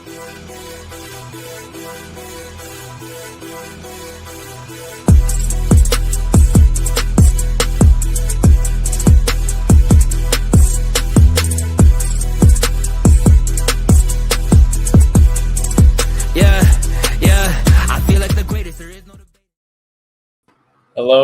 Hello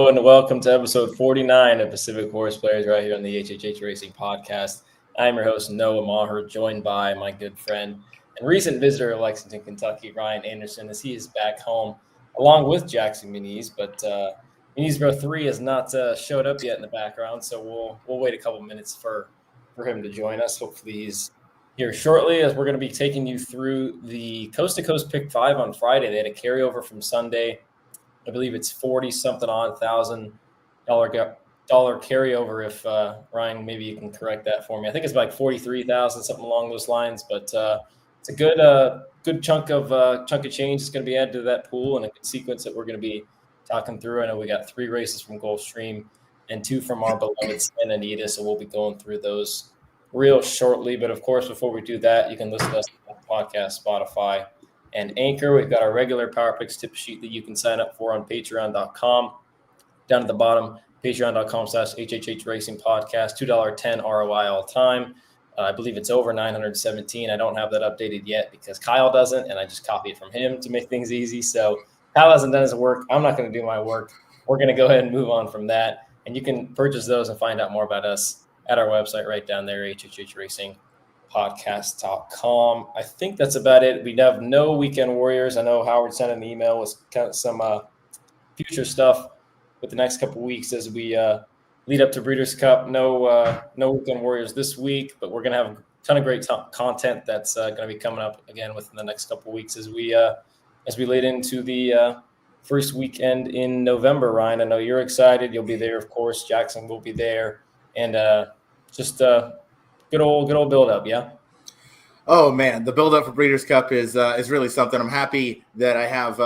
and welcome to episode 49 of Pacific Horseplayers right here on the HHH Racing Podcast. I'm your host, Noah Meagher, joined by my good friend and recent visitor of Lexington, Kentucky, Ryan Anderson, as he is back home along with Jackson Muniz. But Muniz Bro 3 has not showed up yet in the background, so we'll wait a couple minutes for him to join us. Hopefully he's here shortly, as we're going to be taking you through the Coast to Coast Pick 5 on Friday. They had a carryover from Sunday. I believe it's $40,000 carryover. If Ryan, maybe you can correct that for me. I think it's like 43,000, something along those lines. But it's a good chunk of change that's going to be added to that pool, and a good sequence that we're going to be talking through. I know we got 3 races from Gulfstream and 2 from our beloved Santa Anita, so we'll be going through those real shortly. But of course, before we do that, you can listen to us on the podcast, Spotify, and Anchor. We've got our regular Power Picks tip sheet that you can sign up for on patreon.com. Down at the bottom, patreon.com/HHH Racing Podcast, $2.10 ROI all time. I believe it's over 917. I don't have that updated yet because Kyle doesn't, and I just copy it from him to make things easy. So Kyle hasn't done his work. I'm not going to do my work. We're going to go ahead and move on from that. And you can purchase those and find out more about us at our website right down there, HHHRacingPodcast.com. I think that's about it. We have no Weekend Warriors. I know Howard sent an email with kind of some future stuff with the next couple of weeks as we lead up to Breeders' Cup. No Weekend Warriors this week, but we're going to have a ton of great content that's going to be coming up again within the next couple of weeks as we lead into the first weekend in November. Ryan, I know you're excited. You'll be there, of course. Jackson will be there, and just good old build up, yeah. Oh man, the build up for Breeders' Cup is really something. I'm happy that I have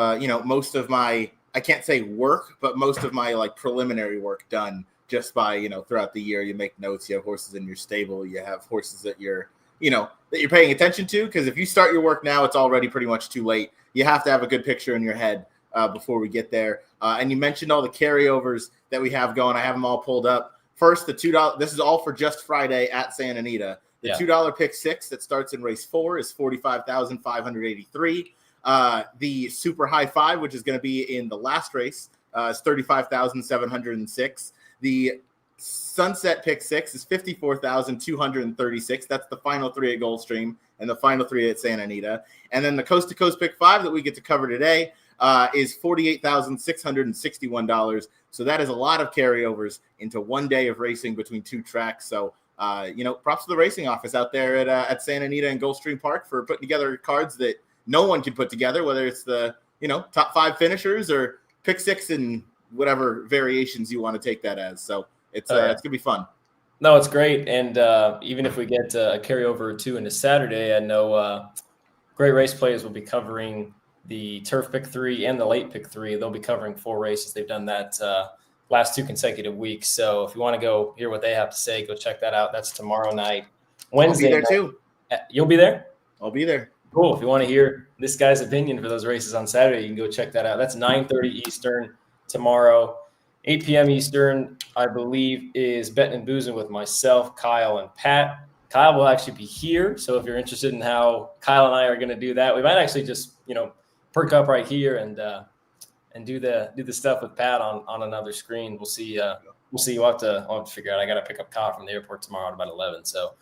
most of my, I can't say work, but most of my like preliminary work done just by throughout the year. You make notes, you have horses in your stable, you have horses that you're paying attention to, because if you start your work now, it's already pretty much too late. You have to have a good picture in your head before we get there. And you mentioned all the carryovers that we have going. I have them all pulled up. First, the $2. This is all for just Friday at Santa Anita. The $2 pick 6 that starts in race 4 is $45,583. The super high 5, which is going to be in the last race, is $35,706. The sunset pick 6 is $54,236. That's the final 3 at Gulfstream and the final 3 at Santa Anita. And then the coast to coast pick 5 that we get to cover today is $48,661. So that is a lot of carryovers into one day of racing between 2 tracks. So, props to the racing office out there at Santa Anita and Gulfstream Park for putting together cards that no one can put together, whether it's the, top 5 finishers or pick 6 and whatever variations you want to take that as. So it's going to be fun. No, it's great. And even if we get a carryover or 2 into Saturday, I know Great Race Players will be covering the turf pick 3 and the late pick 3. They'll be covering 4 races. They've done that last 2 consecutive weeks. So if you want to go hear what they have to say, go check that out. That's tomorrow night. Wednesday. I'll be there too. You'll be there? I'll be there. Cool. If you want to hear this guy's opinion for those races on Saturday, you can go check that out. That's 9:30 Eastern tomorrow. 8 p.m. Eastern, I believe, is Betting and Boozing with myself, Kyle, and Pat. Kyle will actually be here. So if you're interested in how Kyle and I are going to do that, we might actually just, perk up right here and do the stuff with Pat on another screen. We'll see. We'll see. I'll have to figure out. I got to pick up Kyle from the airport tomorrow at about 11. So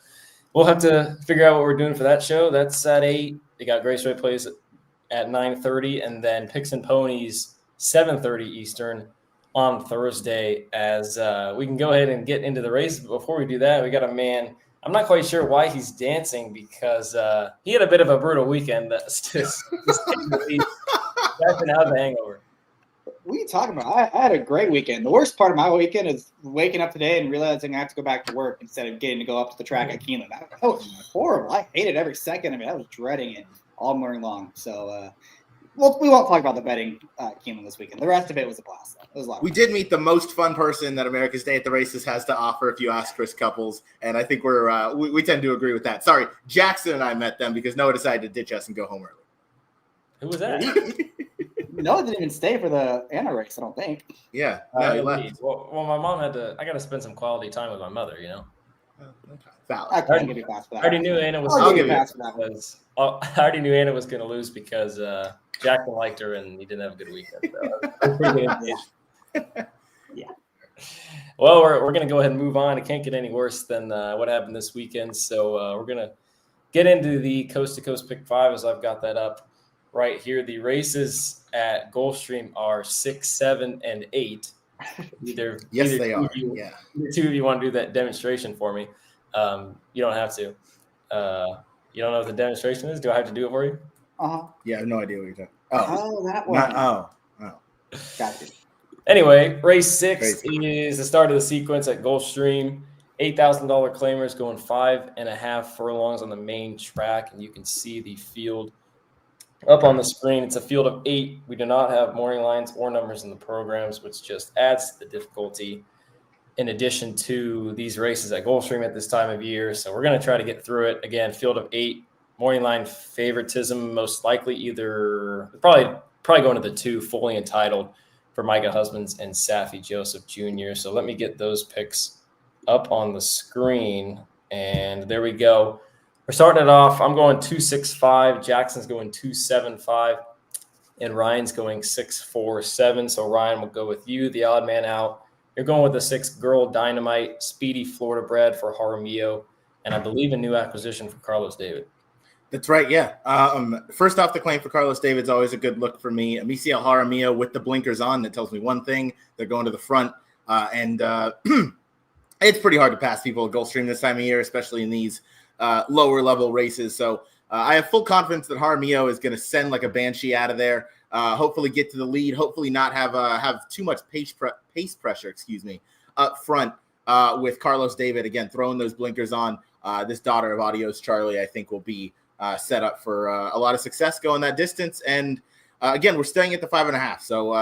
we'll have to figure out what we're doing for that show. That's at 8. They got Grace Way Plays at 9:30, and then Picks and Ponies 7:30 Eastern on Thursday. As we can go ahead and get into the race. But before we do that, we got a man. I'm not quite sure why he's dancing because he had a bit of a brutal weekend. That's just Jackson, how's the hangover? What are you talking about? I had a great weekend. The worst part of my weekend is waking up today and realizing I have to go back to work instead of getting to go up to the track at Keeneland. That was horrible. I hated every second of it. I was dreading it all morning long. So Well, we won't talk about the betting Keeneland this weekend. The rest of it was a blast. Though. It was a lot. We did meet the most fun person that America's Day at the Races has to offer, if you ask Chris Couples, and I think we tend to agree with that. Sorry, Jackson and I met them because Noah decided to ditch us and go home early. Who was that? Noah didn't even stay for the Anna race, I don't think. Yeah, no, he left. Well, my mom I got to spend some quality time with my mother, you know. I can't give you a pass for that. I already knew Anna was. I'll give you a pass for that one. I already knew Anna was going to lose because Jackson liked her and he didn't have a good weekend. So Yeah. Well, we're going to go ahead and move on. It can't get any worse than what happened this weekend. So we're going to get into the Coast to Coast Pick 5 as I've got that up right here. The races at Gulfstream are 6, 7, and 8. Either they are. Either two of you want to do that demonstration for me. You don't have to. You don't know what the demonstration is? Do I have to do it for you? Yeah, I have no idea what you're talking. Oh, that one. Gotcha. Anyway, race 6 is the start of the sequence at Gulfstream. $8,000 claimers going 5.5 furlongs on the main track, and you can see the field up on the screen. It's a field of 8. We do not have morning lines or numbers in the programs, which just adds to the difficulty in addition to these races at Gulfstream at this time of year. So we're going to try to get through it. Again, field of 8, morning line favoritism, most likely either probably going to the 2, fully entitled for Micah Husbands and Safi Joseph Jr. So let me get those picks up on the screen. And there we go. We're starting it off. I'm going 2.65. Jackson's going 2.75. And Ryan's going 6.47. So Ryan, will go with you, the odd man out. You're going with the 6 Girl Dynamite, speedy Florida bred for Jaramillo, and I believe a new acquisition for Carlos David. That's right, yeah. First off, the claim for Carlos David's always a good look for me. Amicia Jaramillo with the blinkers on, that tells me one thing. They're going to the front. And it's pretty hard to pass people at Gulfstream this time of year, especially in these lower-level races. So I have full confidence that Jaramillo is going to send like a banshee out of there. Hopefully get to the lead, hopefully not have too much pace pressure, up front with Carlos David, again, throwing those blinkers on. This daughter of Adios Charlie, I think, will be set up for a lot of success going that distance. And again, we're staying at the 5.5. So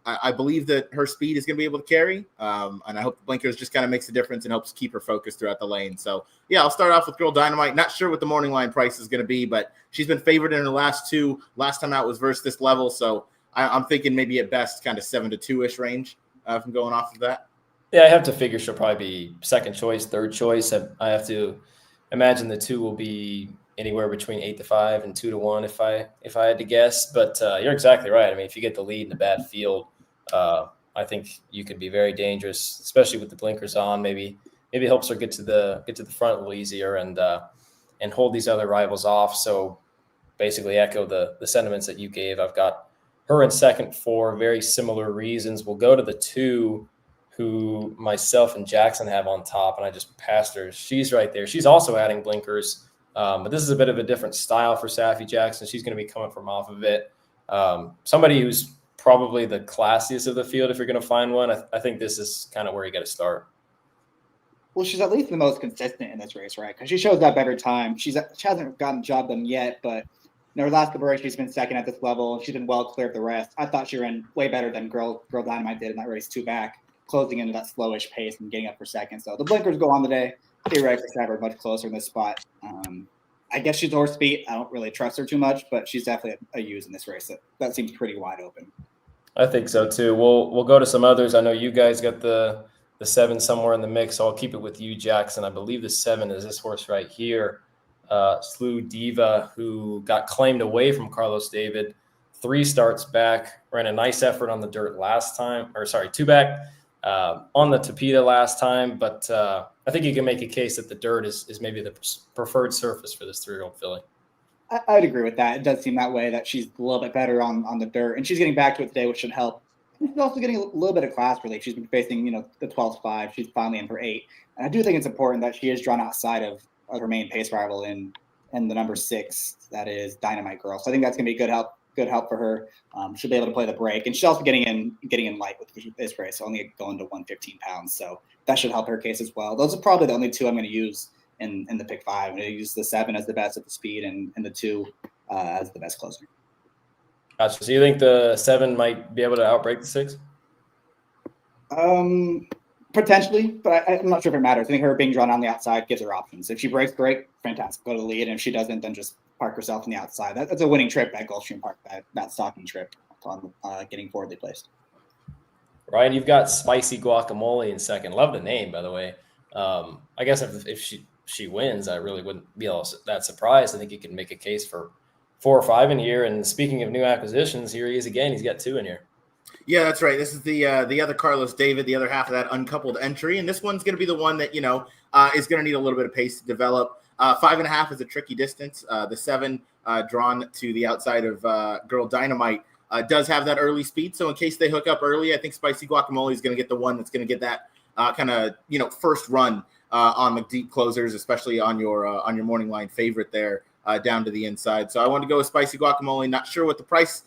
I believe that her speed is going to be able to carry. And I hope the blinkers just kind of makes a difference and helps keep her focused throughout the lane. So yeah, I'll start off with Girl Dynamite. Not sure what the morning line price is going to be, but she's been favored in her last 2. Last time out was versus this level. So I'm thinking maybe at best kind of 7 to 2-ish range from going off of that. Yeah, I have to figure she'll probably be second choice, third choice. I have to imagine the 2 will be anywhere between 8 to 5 and 2 to 1 if I had to guess. But you're exactly right. I mean, if you get the lead in a bad field, I think you could be very dangerous, especially with the blinkers on. Maybe it helps her get to the front a little easier and hold these other rivals off. So basically echo the sentiments that you gave. I've got her in second for very similar reasons. We'll go to the 2 who myself and Jackson have on top, and I just passed her. She's right there. She's also adding blinkers, but this is a bit of a different style for Safi Jackson. She's going to be coming from off of it. Somebody who's probably the classiest of the field if you're going to find one. I think this is kind of where you got to start. Well, she's at least the most consistent in this race, right? Because she shows up every time. She hasn't gotten the job done yet, but in her last couple of races, she's been second at this level. She's been well clear of the rest. I thought she ran way better than Girl Dynamite did in that race 2 back, closing into that slowish pace and getting up for second. So the blinkers go on today. Theoretically, have her much closer in this spot. I guess she's horse speed. I don't really trust her too much, but she's definitely a use in this race. That seems pretty wide open. I think so too. We'll go to some others. I know you guys got the 7 somewhere in the mix, so I'll keep it with you, Jackson. I believe the 7 is this horse right here, Slew Diva, who got claimed away from Carlos David 3 starts back, ran a nice effort on the dirt last time, 2 back on the Tapeta last time, but I think you can make a case that the dirt is maybe the preferred surface for this 3-year-old filly. I'd agree with that. It does seem that way, that she's a little bit better on the dirt, and she's getting back to it today, which should help. She's also getting a little bit of class relief. She's been facing, the 12-5. She's finally in for 8. And I do think it's important that she is drawn outside of her main pace rival in the number 6, that is Dynamite Girl. So I think that's going to be good help for her. She'll be able to play the break, and she's also getting in light with this race, only going to 115 pounds. So that should help her case as well. Those are probably the only 2 I'm going to use in the pick 5. I'm going to use the 7 as the best at the speed and the 2 as the best closer. Gotcha. So you think the 7 might be able to outbreak the 6? Potentially, but I'm not sure if it matters. I think her being drawn on the outside gives her options. If she breaks, great, fantastic, go to the lead. And if she doesn't, then just park herself on the outside. That's a winning trip at Gulfstream Park, that stocking trip on getting forwardly placed. Ryan, you've got Spicy Guacamole in second. Love the name, by the way. I guess if she wins, I really wouldn't be that surprised. I think you can make a case for 4 or 5 in here. And speaking of new acquisitions, here he is again. He's got 2 in here. Yeah, that's right. This is the other Carlos David, the other half of that uncoupled entry, and this one's going to be the one that is going to need a little bit of pace to develop. 5.5 is a tricky distance. The 7 drawn to the outside of Girl Dynamite does have that early speed. So in case they hook up early, I think Spicy Guacamole is going to get the one that's going to get that kind of first run on the deep closers, especially on your morning line favorite there down to the inside. So I want to go with Spicy Guacamole. Not sure what the price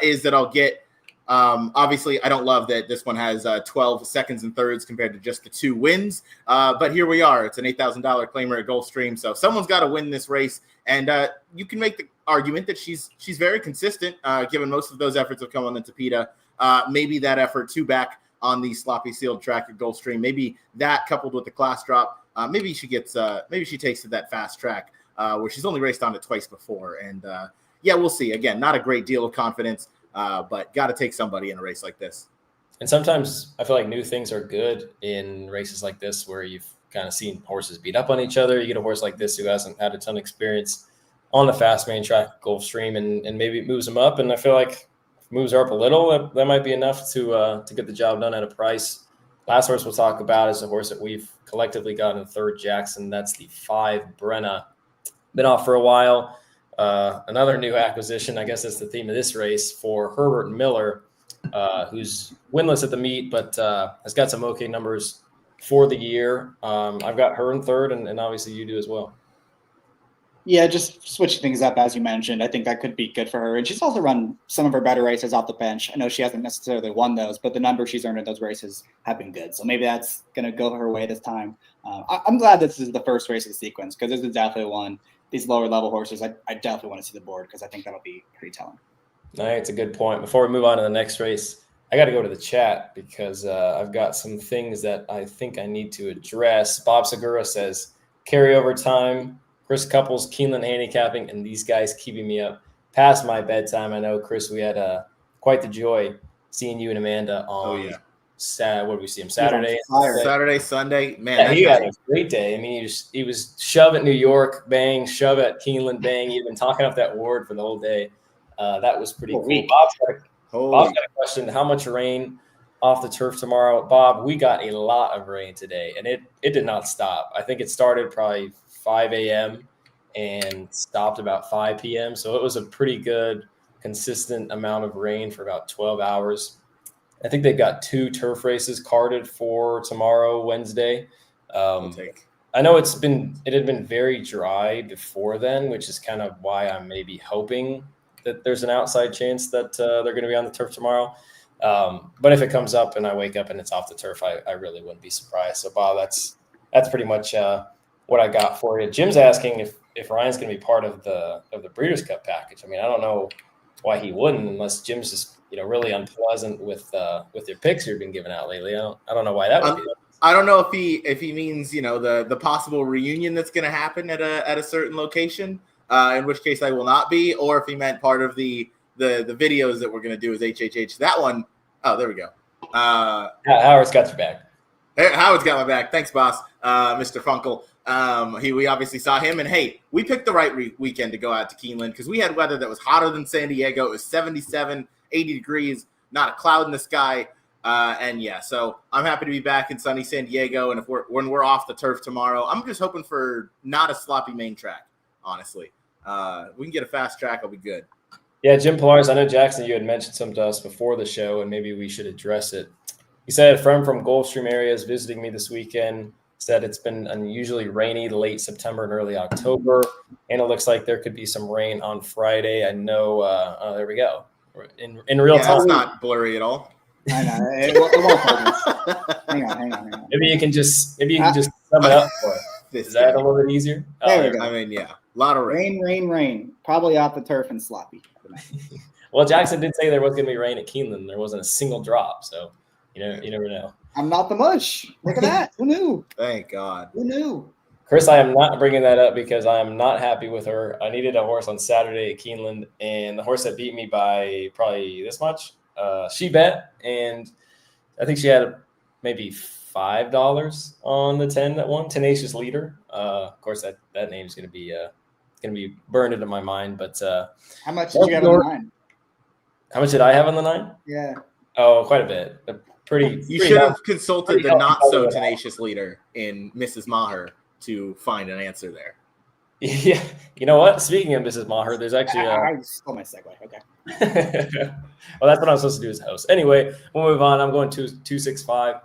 is that I'll get. Obviously, I don't love that this one has 12 seconds and thirds compared to just the 2 wins. But here we are. It's an $8,000 claimer at Gulfstream. So someone's got to win this race. And you can make the argument that she's very consistent, given most of those efforts have come on the Tapeta. Maybe that effort 2 back on the sloppy sealed track at Gulfstream. Maybe that coupled with the class drop. Maybe she takes to that fast track where she's only raced on it twice before. And we'll see. Again, not a great deal of confidence. But got to take somebody in a race like this. And sometimes I feel like new things are good in races like this where you've kind of seen horses beat up on each other. You get a horse like this who hasn't had a ton of experience on the fast main track Gulfstream, and maybe it moves them up. And I feel like if it moves her up a little, that might be enough to get the job done at a price. Last horse we'll talk about is a horse that we've collectively got in third, Jackson. That's the 5 Brenna. Been off for a while. Another new acquisition, I guess that's the theme of this race, for Herbert Miller, who's winless at the meet, but has got some okay numbers for the year. I've got her in third, and obviously you do as well. Yeah, just switching things up, as you mentioned. I think that could be good for her. And she's also run some of her better races off the bench. I know she hasn't necessarily won those, but the numbers she's earned in those races have been good. So maybe that's going to go her way this time. I'm glad this is the first race of the sequence, because this is definitely one. These lower level horses, I definitely want to see the board, because I think that'll be pretty telling. All right, it's a good point. Before we move on to the next race, I got to go to the chat because I've got some things that I think I need to address. Bob Segura says, carryover time, Chris Couples, Keeneland handicapping, and these guys keeping me up past my bedtime. I know, Chris, we had quite the joy seeing you and Amanda on what did we see him? Saturday, Sunday. Man, yeah, he had a great day. I mean, he was shove at New York, bang, shove at Keeneland, bang. He'd been talking up that ward for the whole day. That was pretty cool. Bob's got a question. How much rain off the turf tomorrow? Bob, we got a lot of rain today, and it did not stop. I think it started probably 5 a.m. and stopped about 5 p.m. So it was a pretty good, consistent amount of rain for about 12 hours. I think they've got 2 turf races carded for tomorrow, Wednesday. I know it had been very dry before then, which is kind of why I'm maybe hoping that there's an outside chance that they're going to be on the turf tomorrow. But if it comes up and I wake up and it's off the turf, I really wouldn't be surprised. So, Bob, that's pretty much what I got for you. Jim's asking if Ryan's going to be part of the Breeders' Cup package. I mean, I don't know why he wouldn't, unless Jim's just really unpleasant with your picks you've been giving out lately. I don't know why that would be. I don't know if he means the possible reunion that's going to happen at a certain location, in which case I will not be, or if he meant part of the videos that we're going to do as HHH. That one, oh, there we go. Howard's got your back. Howard's got my back. Thanks, boss, Mr. Funkel. We obviously saw him, and hey, we picked the right weekend to go out to Keeneland because we had weather that was hotter than San Diego. It was 77, 80 degrees, not a cloud in the sky. So I'm happy to be back in sunny San Diego. And when we're off the turf tomorrow, I'm just hoping for not a sloppy main track, honestly. We can get a fast track, I'll be good. Yeah, Jim Pilares, I know, Jackson, you had mentioned some to us before the show, and maybe we should address it. He said a friend from Gulfstream area is visiting me this weekend. Said it's been unusually rainy late September and early October, and it looks like there could be some rain on Friday. I know. There we go. In real time. It's not blurry at all. I know. It won't focus. Hang on. Maybe you can just sum it up for us. Is that a little bit easier? There we go. I mean, yeah, a lot of rain. Rain. Probably off the turf and sloppy. Well, Jackson did say there was going to be rain at Keeneland. There wasn't a single drop, so you never know. I'm not the mush. Look at that. Who knew? Thank God. Who knew? Chris, I am not bringing that up because I am not happy with her. I needed a horse on Saturday at Keeneland, and the horse that beat me by probably this much, she bet, and I think she had maybe $5 on the 10 that won. Tenacious Leader. Of course, that name is going to be burned into my mind. But how much did you have on the 9? How much did I have on the 9? Yeah. Oh, quite a bit. You should have consulted the not so tenacious leader in Mrs. Maher to find an answer there. Yeah, you know what? Speaking of Mrs. Maher, there's actually I stole my segue. Okay. Well, that's what I'm supposed to do as host. Anyway, we'll move on. I'm going 265.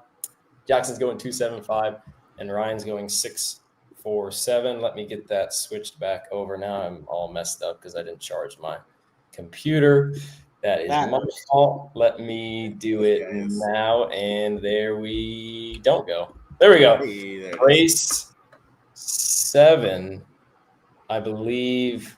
Jackson's going 275, and Ryan's going 647. Let me get that switched back over. Now I'm all messed up because I didn't charge my computer. That is my fault. Let me do it now, and there we don't go. There we go. Hey, Race 7, I believe.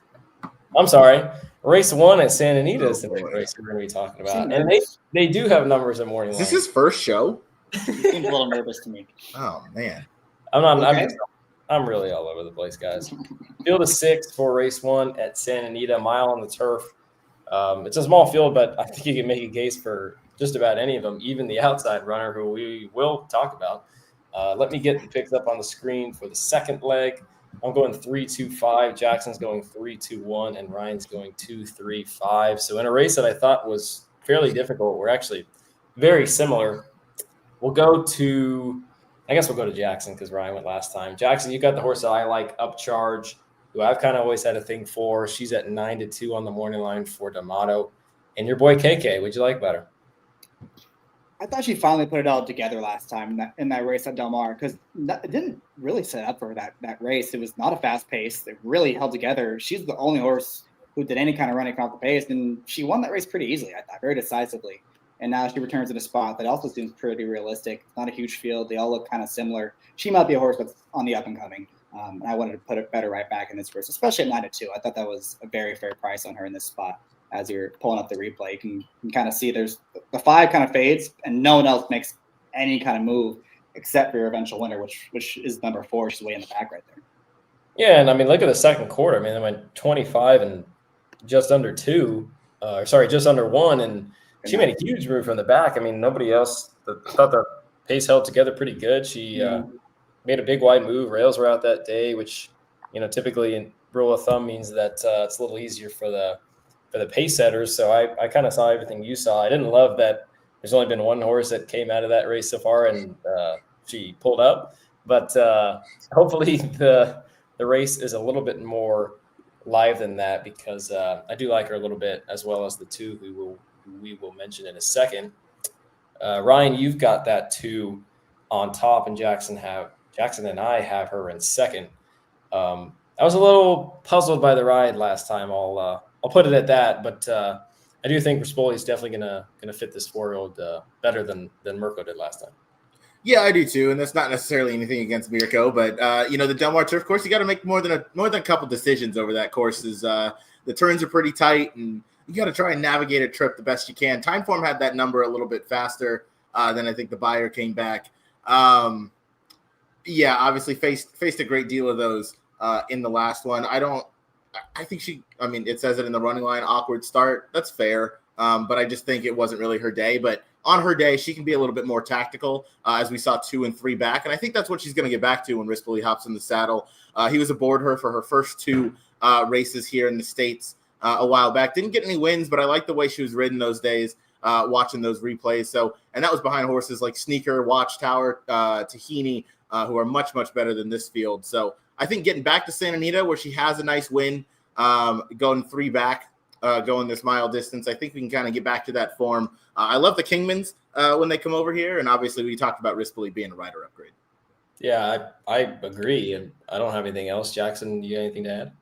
I'm sorry. Race 1 at Santa Anita is the big race we're going to be talking about. And they do have numbers at morning line. Is this his first show? He seems a little nervous to me. Oh, man. I'm really all over the place, guys. Field of 6 for race 1 at Santa Anita, mile on the turf. It's a small field, but I think you can make a case for just about any of them, even the outside runner who we will talk about. Let me get the picks up on the screen for the second leg. I'm going 3-2-5. Jackson's going 3-2-1, and Ryan's going 2-3-5. So in a race that I thought was fairly difficult, we're actually very similar. We'll go to Jackson because Ryan went last time. Jackson, you got the horse that I like, Upcharge, who I've kind of always had a thing for. She's at 9-2 on the morning line for D'Amato. And your boy KK, what'd you like better? I thought she finally put it all together last time in that race at Del Mar because it didn't really set up for that race. It was not a fast pace. It really held together. She's the only horse who did any kind of running off the pace, and she won that race pretty easily, I thought, very decisively. And now she returns in a spot that also seems pretty realistic. It's not a huge field. They all look kind of similar. She might be a horse that's on the up and coming. And I wanted to put it better right back in this race, especially at 9-2. I thought that was a very fair price on her in this spot. As you're pulling up the replay, you can kind of see there's the 5 kind of fades, and no one else makes any kind of move except for your eventual winner, which is number 4. She's way in the back right there. Yeah, and I mean, look at the second quarter. I mean, they went 25 and just under 2. Just under 1, and she made a huge move from the back. I mean, nobody else thought the pace held together pretty good. She made a big wide move. Rails were out that day, which typically in rule of thumb means that it's a little easier for the pace setters. So I kind of saw everything you saw. I didn't love that there's only been one horse that came out of that race so far, and she pulled up. But hopefully the race is a little bit more live than that, because I do like her a little bit, as well as the 2 who we will mention in a second. Ryan, you've got that 2 on top, and Jackson and I have her in second. I was a little puzzled by the ride last time. I'll put it at that, but I do think Rispoli is definitely gonna fit this 4-year-old better than Mirko did last time. Yeah, I do too, and that's not necessarily anything against Mirko, but the Del Mar Turf Course, you got to make more than a couple decisions over that course. The turns are pretty tight, and you got to try and navigate a trip the best you can. Timeform had that number a little bit faster than I think the buyer came back. Obviously faced a great deal of those in the last one. I think it says it in the running line, awkward start. That's fair. But I just think it wasn't really her day. But on her day, she can be a little bit more tactical, as we saw 2 and 3 back. And I think that's what she's going to get back to when Rispoli hops in the saddle. He was aboard her for her first 2 races here in the States a while back. Didn't get any wins, but I like the way she was ridden those days, watching those replays. And that was behind horses like Sneaker, Watchtower, Tahini, who are much, much better than this field. So I think getting back to Santa Anita, where she has a nice win, going 3 back, going this mile distance, I think we can kind of get back to that form. I love the Kingmans when they come over here, and obviously we talked about Rispoli being a rider upgrade. Yeah, I agree, and I don't have anything else. Jackson, you got anything to add?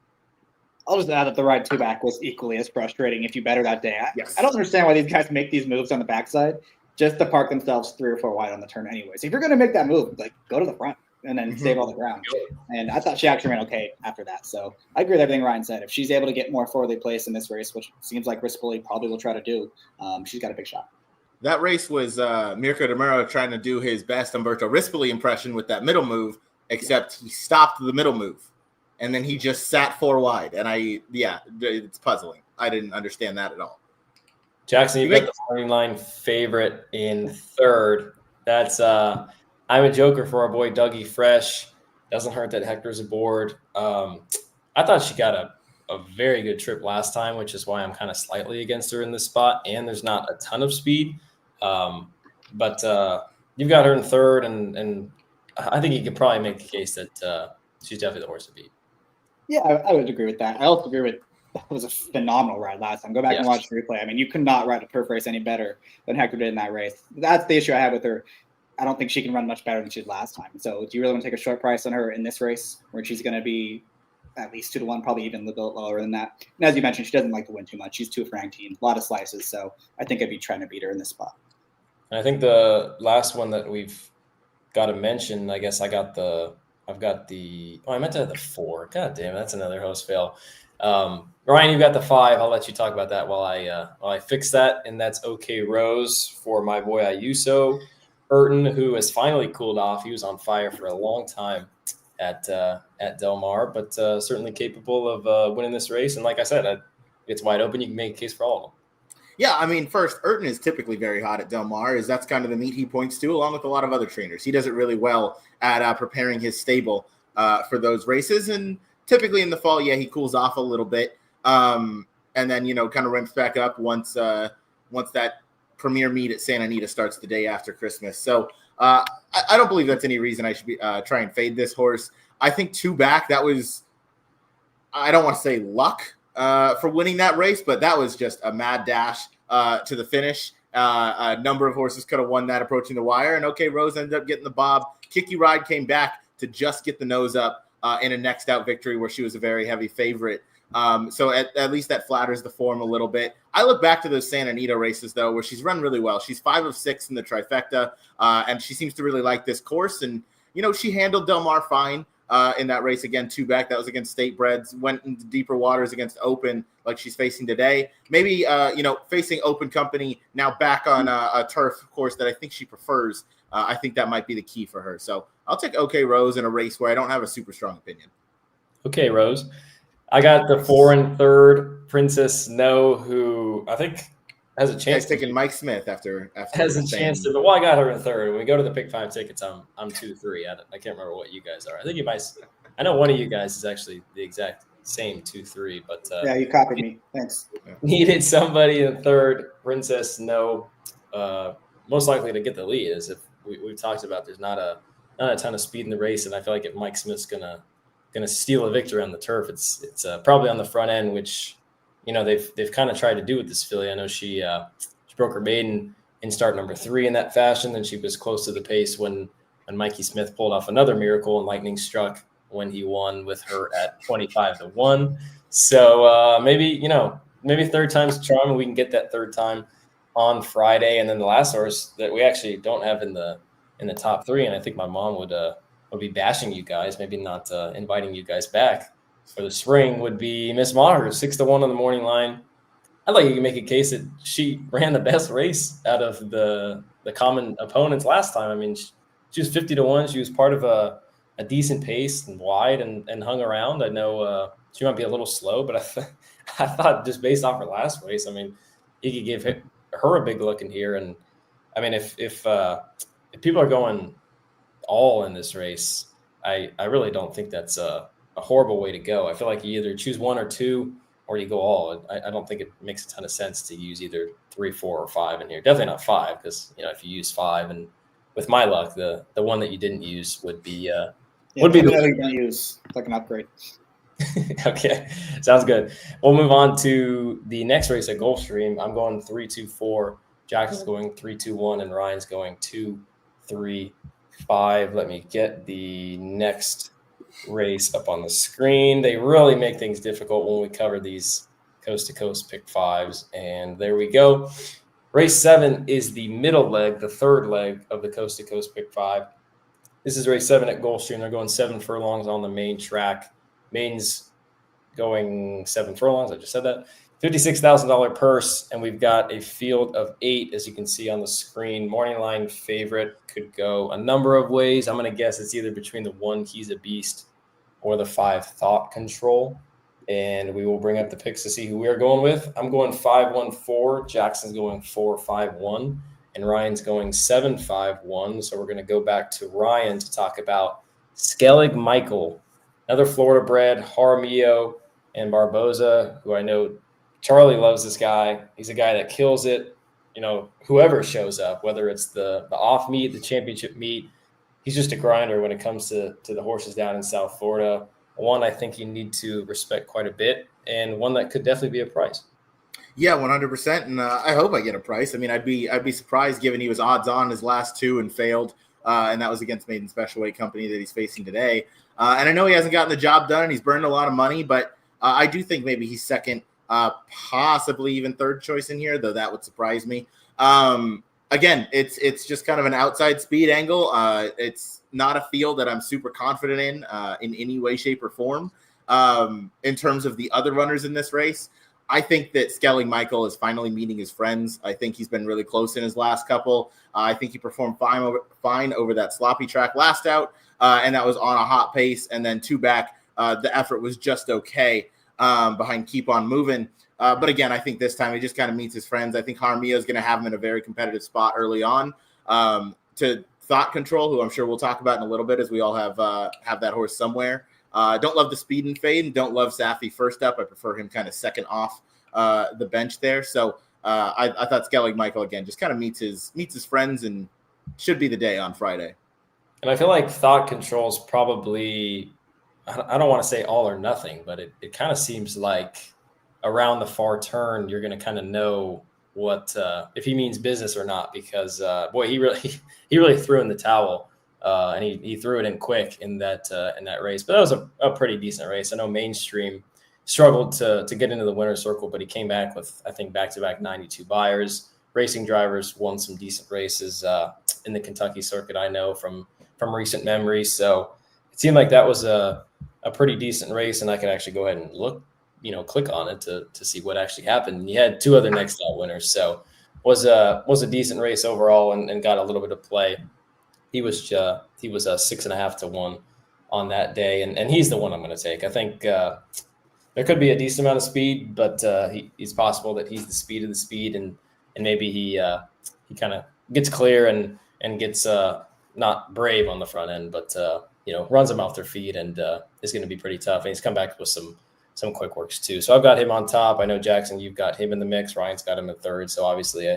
I'll just add that the ride 2 back was equally as frustrating if you better that day. Yes. I don't understand why these guys make these moves on the backside just to park themselves 3 or 4 wide on the turn anyways. If you're going to make that move, go to the front. and then save all the ground. And I thought she actually ran okay after that. So I agree with everything Ryan said. If she's able to get more forwardly placed in this race, which seems like Rispoli probably will try to do, she's got a big shot. That race was Mirko de Muro trying to do his best Umberto Rispoli impression with that middle move, except he stopped the middle move. And then he just sat 4 wide. And it's puzzling. I didn't understand that at all. Jackson, you've got the morning line favorite in third. That's I'm a joker for our boy Dougie Fresh. Doesn't hurt that Hector's aboard. I thought she got a very good trip last time, which is why I'm kind of slightly against her in this spot. And there's not a ton of speed. But you've got her in third, and I think you could probably make the case that she's definitely the horse to beat. Yeah, I would agree with that. I also agree with that was a phenomenal ride last time. Go back and watch the replay. I mean, you could not ride a turf race any better than Hector did in that race. That's the issue I have with her. I don't think she can run much better than she did last time. So do you really want to take a short price on her in this race where she's going to be at least 2-1, probably even a little bit lower than that? And as you mentioned, she doesn't like to win too much. She's 2 for 19, a lot of slices. So I think I'd be trying to beat her in this spot. And I think the last one that we've got to mention, I guess I meant to have the 4. God damn, that's another host fail. Ryan, you've got the 5. I'll let you talk about that while I fix that. And that's OK Rose for my boy Ayuso Burton, who has finally cooled off. He was on fire for a long time at Del Mar, but certainly capable of winning this race. And like I said, it's wide open. You can make a case for all of them. Yeah, I mean, first, Urton is typically very hot at Del Mar. That's kind of the meat he points to, along with a lot of other trainers. He does it really well at preparing his stable for those races. And typically in the fall, he cools off a little bit. And then, kind of ramps back up once that premier meet at Santa Anita starts the day after Christmas. So I don't believe that's any reason I should be try and fade this horse. I think 2 back, that was, I don't want to say luck for winning that race, but that was just a mad dash to the finish. A number of horses could have won that approaching the wire, and OK Rose ended up getting the bob. Kiki Ride came back to just get the nose up in a next out victory where she was a very heavy favorite. So at least that flatters the form a little bit. I look back to those Santa Anita races, though, where she's run really well. She's 5 of 6 in the trifecta, and she seems to really like this course. And, she handled Del Mar fine in that race again, 2 back. That was against State Breds, went into deeper waters against Open like she's facing today. Maybe, facing Open Company now back on a turf course that I think she prefers. I think that might be the key for her. So I'll take OK Rose in a race where I don't have a super strong opinion. OK Rose. I got the 4 in third, Princess Snow, who I think has a chance. Taking Mike Smith after has a chance to. But I got her in third. When we go to the pick 5 tickets, I'm 2-3. I can't remember what you guys are. I think you might. I know one of you guys is actually the exact same 2-3. But yeah, you copied me. Thanks. Needed somebody in third, Princess Snow, most likely to get the lead. As if we've talked about, there's not a ton of speed in the race, and I feel like if Mike Smith's gonna steal a victory on the turf, it's probably on the front end, which they've kind of tried to do with this filly. I know she broke her maiden in start number 3 in that fashion. Then she was close to the pace when Mikey Smith pulled off another miracle and lightning struck when he won with her at 25-1. So maybe third time's the charm, and we can get that third time on Friday. And then the last horse that we actually don't have in the top 3, and I think my mom would be bashing you guys, maybe not inviting you guys back for the spring, would be Miss Meagher, 6-1 on the morning line. I like you can make a case that she ran the best race out of the common opponents last time. I mean, she was 50-1. She was part of a decent pace and wide and hung around. I know she might be a little slow, but I thought just based off her last race, I mean, you could give her a big look in here. And I mean, if people are going all in this race, I really don't think that's a horrible way to go. I feel like you either choose 1 or 2 or you go all. I don't think it makes a ton of sense to use either 3, 4, or 5 in here. Definitely not 5, because if you use 5, and with my luck, the one that you didn't use would be the you don't use like an upgrade. Okay, sounds good. We'll move on to the next race at Gulfstream. I'm going 3-2-4. Jack is going 3-2-1, and Ryan's going 2-3-5. Let me get the next race up on the screen. They really make things difficult when we cover these coast-to-coast pick 5s, and there we go. Race 7 is the middle leg, the third leg of the coast-to-coast pick 5. This is race 7 at Gulfstream. They're going 7 furlongs on the main track. Main's going 7 furlongs. I just said that. $56,000 purse, and we've got a field of 8, as you can see on the screen. Morning line favorite could go a number of ways. I'm going to guess it's either between the 1 He's a Beast or the 5 Thought Control. And we will bring up the picks to see who we are going with. I'm going 5-1-4. Jackson's going 4-5-1. And Ryan's going 7-5-1. So we're going to go back to Ryan to talk about Skellig Michael, another Florida bred, Jaramillo and Barboza, who I know Charlie loves this guy. He's a guy that kills it. You know, whoever shows up, whether it's the off meet, the championship meet, he's just a grinder when it comes to the horses down in South Florida. One I think you need to respect quite a bit, and one that could definitely be a price. Yeah, 100%. And I hope I get a price. I mean, I'd be surprised given he was odds on his last 2 and failed. And that was against Maiden Special Weight Company that he's facing today. And I know he hasn't gotten the job done and he's burned a lot of money, but I do think maybe he's second, possibly even third choice in here, though that would surprise me. Again, it's just kind of an outside speed angle. It's not a field that I'm super confident in any way, shape, or form. In terms of the other runners in this race, I think that Skellig Michael is finally meeting his friends. I think he's been really close in his last couple. I think he performed fine over that sloppy track last out, and that was on a hot pace. And then 2 back, the effort was just okay behind Keep On Moving. But again, I think this time he just kind of meets his friends. I think Jaramillo is going to have him in a very competitive spot early on. To Thought Control, who I'm sure we'll talk about in a little bit, as we all have that horse somewhere. Don't love the speed and fade, and don't love Safi first up. I prefer him kind of second off the bench there. So I thought Skellig Michael again just kind of meets his friends and should be the day on Friday. And I feel like Thought Control is probably, I don't want to say all or nothing, but it kind of seems like around the far turn you're going to kind of know what if he means business or not, because boy, he really threw in the towel. And he threw it in quick in that race. But that was a pretty decent race. I know Mainstream struggled to get into the winner's circle, but he came back with, I think, back-to-back 92 buyers. Racing Drivers won some decent races in the Kentucky circuit, I know, from recent memory. So it seemed like that was a pretty decent race, and I could actually go ahead and look, click on it to see what actually happened. And you had 2 other next out winners. So was a decent race overall and got a little bit of play. He was 6.5 to 1 on that day, and he's the one I'm going to take. I think there could be a decent amount of speed, but it's possible that he's the speed of the speed, and maybe he kind of gets clear and gets not brave on the front end, but runs them off their feet and is going to be pretty tough. And he's come back with some quick works too. So I've got him on top. I know, Jackson, you've got him in the mix. Ryan's got him in third. So obviously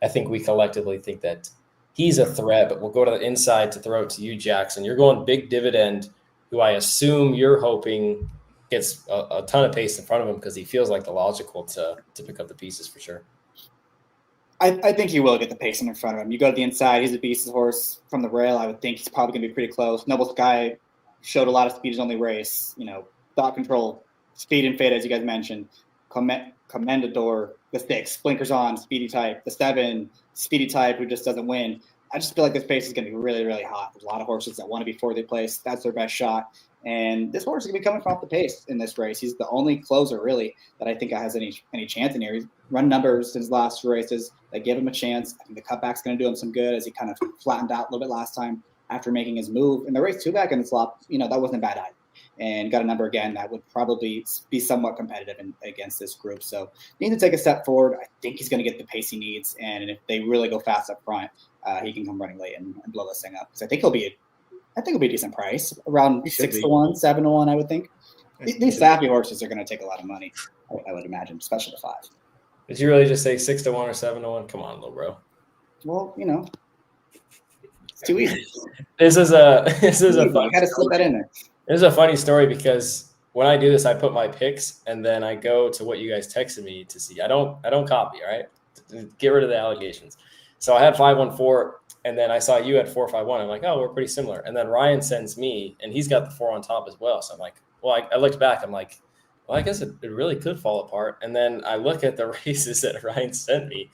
I think we collectively think that he's a threat, but we'll go to the inside to throw it to you, Jackson. You're going Big Dividend, who I assume you're hoping gets a ton of pace in front of him because he feels like the logical to pick up the pieces for sure. I think he will get the pace in front of him. You go to the inside, he's a beast's horse from the rail. I would think he's probably going to be pretty close. Noble Sky showed a lot of speed his only race. Thought Control, speed and fade, as you guys mentioned. Commendador, the 6, blinkers on, speedy type. The 7, speedy type, who just doesn't win. I just feel like this pace is going to be really, really hot. There's a lot of horses that want to be fourthly placed. That's their best shot. And this horse is going to be coming off the pace in this race. He's the only closer, really, that I think has any chance in here. He's run numbers in his last 2 races. They give him a chance. I think the cutback's going to do him some good, as he kind of flattened out a little bit last time after making his move. And the race 2 back in the slop, that wasn't bad either. And got a number again that would probably be somewhat competitive against this group. So need to take a step forward. I think he's going to get the pace he needs. And if they really go fast up front, he can come running late and blow this thing up. So I think he'll be a decent price, around 6 to 1, 7 to 1, I would think. These Safi horses are going to take a lot of money, I would imagine, especially the 5. Did you really just say 6 to 1 or 7 to 1? Come on, little bro. Well, it's too easy. This is a funny. I got to slip that in there. This is a funny story because when I do this, I put my picks and then I go to what you guys texted me to see. I don't copy, all right? Get rid of the allegations. So I had 514, and then I saw you at 451. I'm like, oh, we're pretty similar. And then Ryan sends me, and he's got the 4 on top as well. So I'm like, well, I looked back. I'm like, well, I guess it really could fall apart. And then I look at the races that Ryan sent me,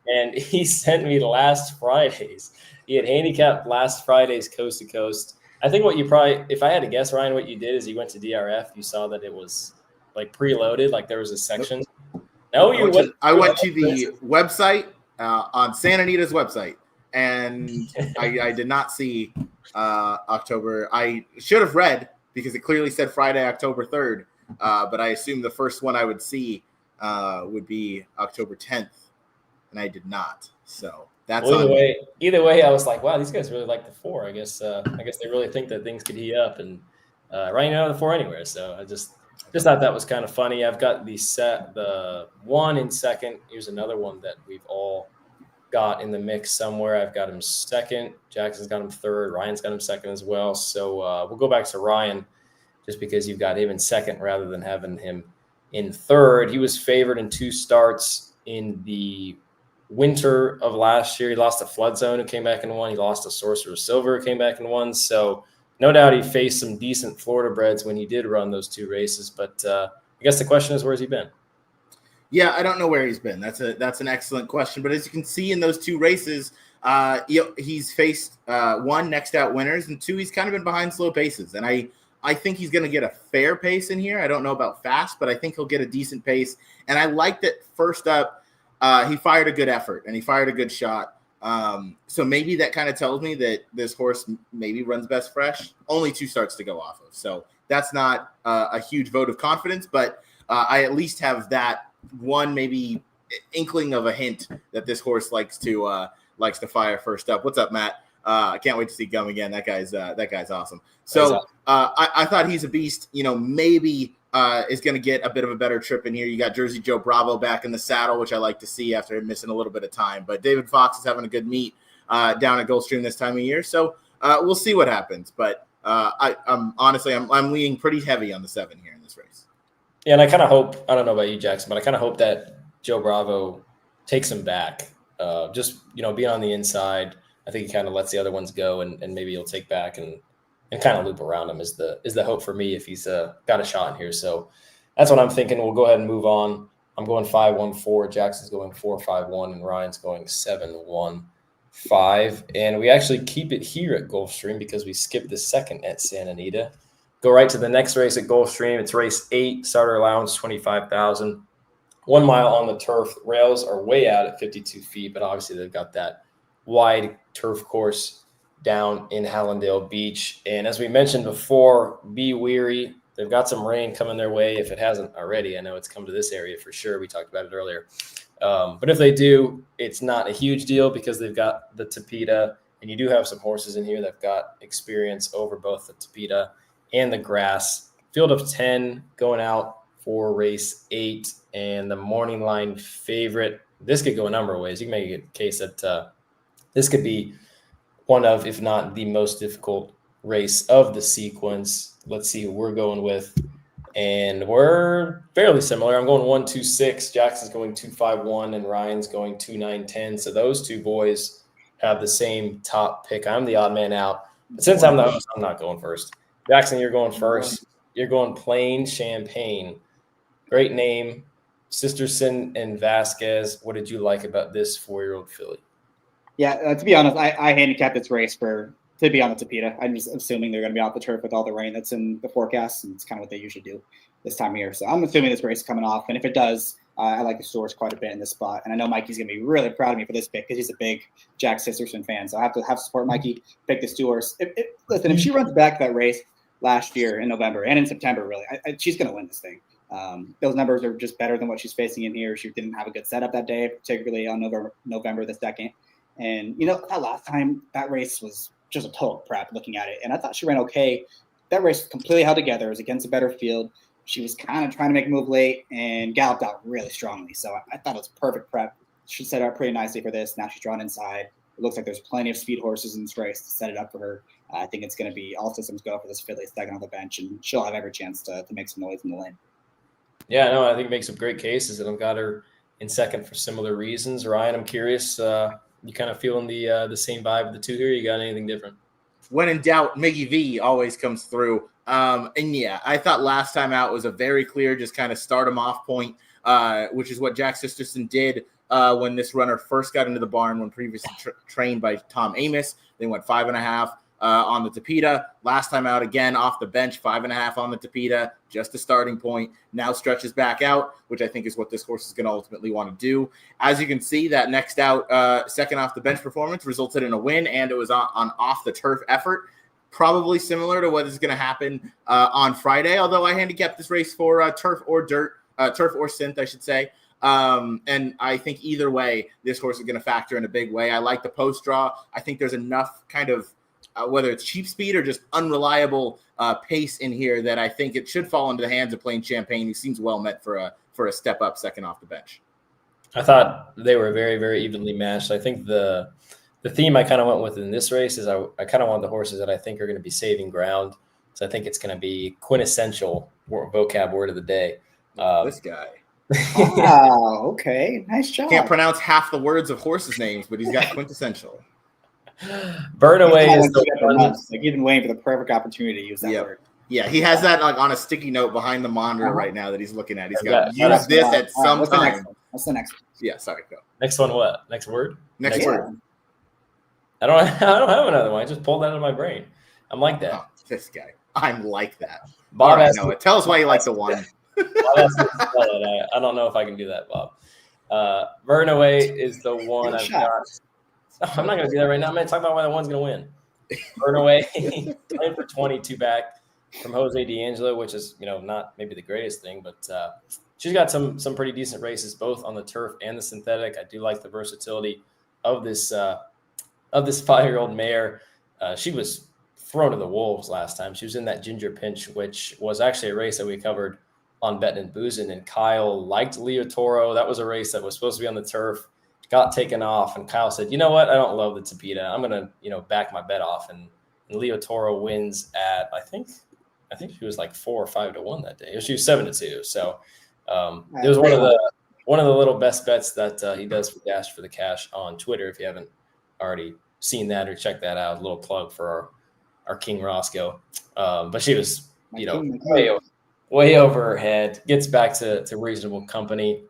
and he sent me last Friday's. He had handicapped last Friday's coast to coast. I think what you probably, if I had to guess, Ryan, what you did is you went to DRF. You saw that it was like preloaded, like there was a section. No, I went to the website on Santa Anita's website, and I did not see October. I should have read because it clearly said Friday, October 3rd, but I assumed the first one I would see would be October 10th, and I did not. So that's either way, I was like, wow, these guys really like the 4. I guess they really think that things could heat up, and Ryan out of the 4 anywhere. So I just thought that was kind of funny. I've got the 1 in second. Here's another one that we've all got in the mix somewhere. I've got him second. Jackson's got him third. Ryan's got him second as well. So we'll go back to Ryan just because you've got him in second rather than having him in third. He was favored in 2 starts in the winter of last year. He lost to Flood Zone, who came back and won. He lost to Sorcerer Silver, who came back and won. So no doubt he faced some decent Florida breds when he did run those 2 races. But I guess the question is, where's he been? Yeah, I don't know where he's been. That's an excellent question. But as you can see in those 2 races, he's faced 1, next out winners, and 2, he's kind of been behind slow paces. And I think he's going to get a fair pace in here. I don't know about fast, but I think he'll get a decent pace. And I like that first up, he fired a good effort and he fired a good shot. So maybe that kind of tells me that this horse maybe runs best fresh. Only 2 starts to go off of. So that's not a huge vote of confidence, but I at least have that one maybe inkling of a hint that this horse likes to fire first up. What's up, Matt? I can't wait to see Gum again. That guy's awesome. So I thought he's a beast. Maybe is going to get a bit of a better trip in here. You got Jersey Joe Bravo back in the saddle, which I like to see after missing a little bit of time. But David Fox is having a good meet down at Gulfstream this time of year. So we'll see what happens. But I'm honestly leaning pretty heavy on the 7 here in this race. Yeah, and I kind of hope, I don't know about you, Jackson, but I kind of hope that Joe Bravo takes him back. Just, being on the inside, I think he kind of lets the other ones go, and maybe he'll take back and kind of loop around him is the hope for me if he's got a shot in here. So that's what I'm thinking. We'll go ahead and move on. I'm going 5-1-4. Jackson's going 4-5-1, and Ryan's going 7-1-5. And we actually keep it here at Gulfstream because we skipped the second at Santa Anita. Go right to the next race at Gulfstream. It's race 8, starter allowance $25,000. 1 mile on the turf. Rails are way out at 52 feet, but obviously they've got that wide turf course down in Hallandale Beach. And as we mentioned before, be weary. They've got some rain coming their way if it hasn't already. I know it's come to this area for sure. We talked about it earlier. But if they do, it's not a huge deal because they've got the Tapeta, and you do have some horses in here that've got experience over both the Tapeta and the grass. Field of 10 going out for race 8, and the morning line favorite. This could go a number of ways. You can make a case that this could be one of, if not the most difficult race of the sequence. Let's see who we're going with. And we're fairly similar. I'm going 1-2-6. Jackson's going 2-5-1, and Ryan's going 2-9-10. So those 2 boys have the same top pick. I'm the odd man out. But since I'm the host, I'm not going first. Jackson, you're going first. You're going Plain Champagne. Great name. Sisterson and Vasquez. What did you like about this 4-year-old filly? Yeah, to be honest, I handicapped this race to be on the Tapeta. I'm just assuming they're going to be off the turf with all the rain that's in the forecast, and it's kind of what they usually do this time of year. So I'm assuming this race is coming off, and if it does, I like the Stores quite a bit in this spot. And I know Mikey's going to be really proud of me for this pick because he's a big Jack Sisterson fan. So I have to support Mikey, pick the Stores. Listen, if she runs back that race last year in November and in September, really, she's going to win this thing. Those numbers are just better than what she's facing in here. She didn't have a good setup that day, particularly on November the 2nd. And, that last time, that race was just a total prep looking at it. And I thought she ran okay. That race completely held together. It was against a better field. She was kind of trying to make a move late and galloped out really strongly. So I thought it was perfect prep. She set up pretty nicely for this. Now she's drawn inside. It looks like there's plenty of speed horses in this race to set it up for her. I think it's going to be all systems go for this filly second on the bench, and she'll have every chance to make some noise in the lane. Yeah, no, I think it makes some great cases, and I've got her in second for similar reasons. Ryan, I'm curious, you kind of feeling the same vibe of the 2 here? You got anything different? When in doubt, Miggy V always comes through. And yeah, I thought last time out was a very clear, just kind of start them off point, which is what Jack Sisterson did when this runner first got into the barn when previously trained by Tom Amos. They went 5.5. on the Tapeta. Last time out, again, off the bench, 5.5 on the Tapeta, just a starting point. Now stretches back out, which I think is what this horse is going to ultimately want to do. As you can see, that next out, second off the bench performance resulted in a win, and it was on off the turf effort. Probably similar to what is going to happen on Friday, although I handicapped this race for turf or dirt, turf or synth, I should say. And I think either way, this horse is going to factor in a big way. I like the post draw. I think there's enough kind of, whether it's cheap speed or just unreliable pace in here, that I think it should fall into the hands of Plain Champagne, who seems well met for a step up second off the bench. I thought they were very, very evenly matched. I think the theme I kind of went with in this race is I kind of want the horses that I think are going to be saving ground. So I think it's going to be quintessential vocab word of the day. This guy. Wow, okay. Nice job. Can't pronounce half the words of horses' names, but he's got quintessential. Burnaway is the one. Like you've been waiting for the perfect opportunity to use that word. Yeah, he has that like on a sticky note behind the monitor right now that he's looking at. He's got to use this at some time. What's the next one? Yeah, sorry, go. Next one, what? Next word? Next word. I don't have another one. I just pulled that out of my brain. I'm like that. Oh, this guy. I'm like that. Bob right, Noah, tell us why you like the one. I don't know if I can do that, Bob. Burnaway is the one I've got. I'm not going to do that right now. I'm going to talk about why the one's going to win. Burnaway, 10 for 22 back from Jose D'Angelo, which is, not maybe the greatest thing, but she's got some pretty decent races, both on the turf and the synthetic. I do like the versatility of this 5-year-old mare. She was thrown to the wolves last time. She was in that Ginger Pinch, which was actually a race that we covered on Betting and Boozing, and Kyle liked Leo Toro. That was a race that was supposed to be on the turf, got taken off, and Kyle said, you know what, I don't love the Tapeta. I'm going to, back my bet off, and Leo Toro wins at, I think she was like 4 or 5 to 1 that day. She was 7 to 2. So it was one of the little best bets that he does for Dash for the Cash on Twitter. If you haven't already seen that or checked that out, a little plug for our King Roscoe. But she was, way over her head, gets back to reasonable company.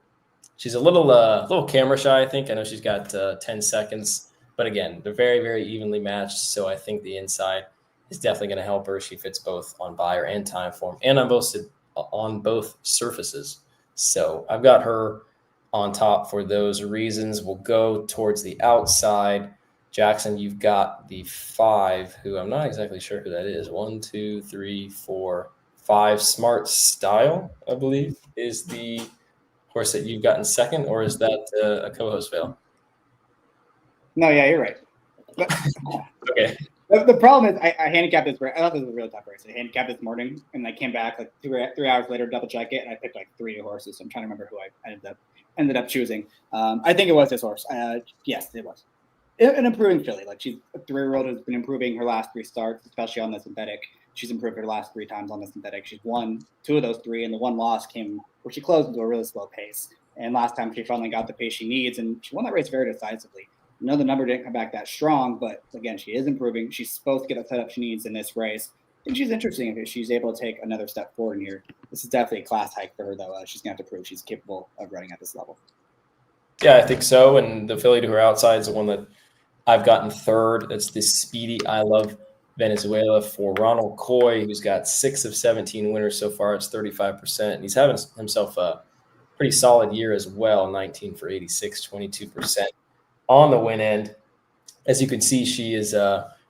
She's a little camera shy, I think. I know she's got 10 seconds, but again, they're very, very evenly matched. So I think the inside is definitely going to help her. She fits both on buyer and time form and on both surfaces. So I've got her on top for those reasons. We'll go towards the outside. Jackson, you've got the 5, who I'm not exactly sure who that is. 1, 2, 3, 4, 5. Smart Style, I believe, is the horse that you've gotten second, or is that a co-host fail? No, yeah, you're right. Okay. The problem is I handicapped this race. I thought this was a really tough race. I handicapped this morning, and I came back like 3 hours later, double check it, and I picked like 3 new horses. So I'm trying to remember who I ended up choosing. I think it was this horse. Yes, it was. An improving filly. Like, she's a 3-year-old who's been improving her last 3 starts, especially on the synthetic. She's improved her last 3 times on the synthetic. She's won 2 of those 3, and the one loss came where she closed into a really slow pace. And last time she finally got the pace she needs, and she won that race very decisively. I know the number didn't come back that strong, but again, she is improving. She's supposed to get the setup she needs in this race. I think she's interesting if she's able to take another step forward in here. This is definitely a class hike for her, though. She's going to have to prove she's capable of running at this level. Yeah, I think so. And the filly to her outside is the one that I've gotten third. That's the speedy I Love Venezuela for Ronald Coy, who's got 6 of 17 winners so far. It's 35%. And he's having himself a pretty solid year as well. 19 for 86, 22% on the win end. As you can see, she is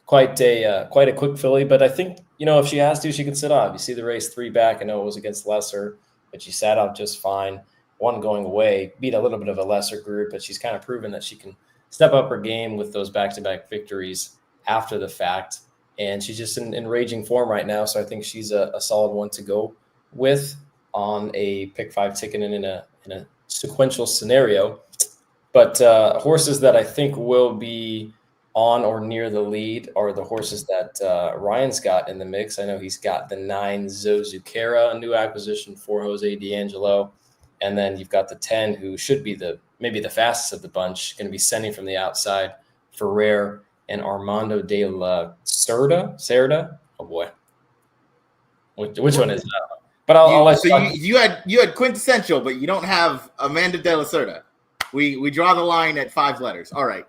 quite a quick filly. But I think, if she has to, she can sit off. You see the race 3 back. I know it was against Lesser, but she sat off just fine. One going away, beat a little bit of a lesser group, but she's kind of proven that she can step up her game with those back-to-back victories after the fact. And she's just in raging form right now. So I think she's a solid one to go with on a pick 5 ticket and in a sequential scenario. But horses that I think will be on or near the lead are the horses that Ryan's got in the mix. I know he's got the 9 Zozukera, a new acquisition for Jose D'Angelo. And then you've got the 10, who should be maybe the fastest of the bunch, going to be sending from the outside, Ferrer and Armando de la Cerda. Oh boy, which one is that? But I'll let you had quintessential, but you don't have Amanda de la Cerda. We draw the line at 5 letters. All right.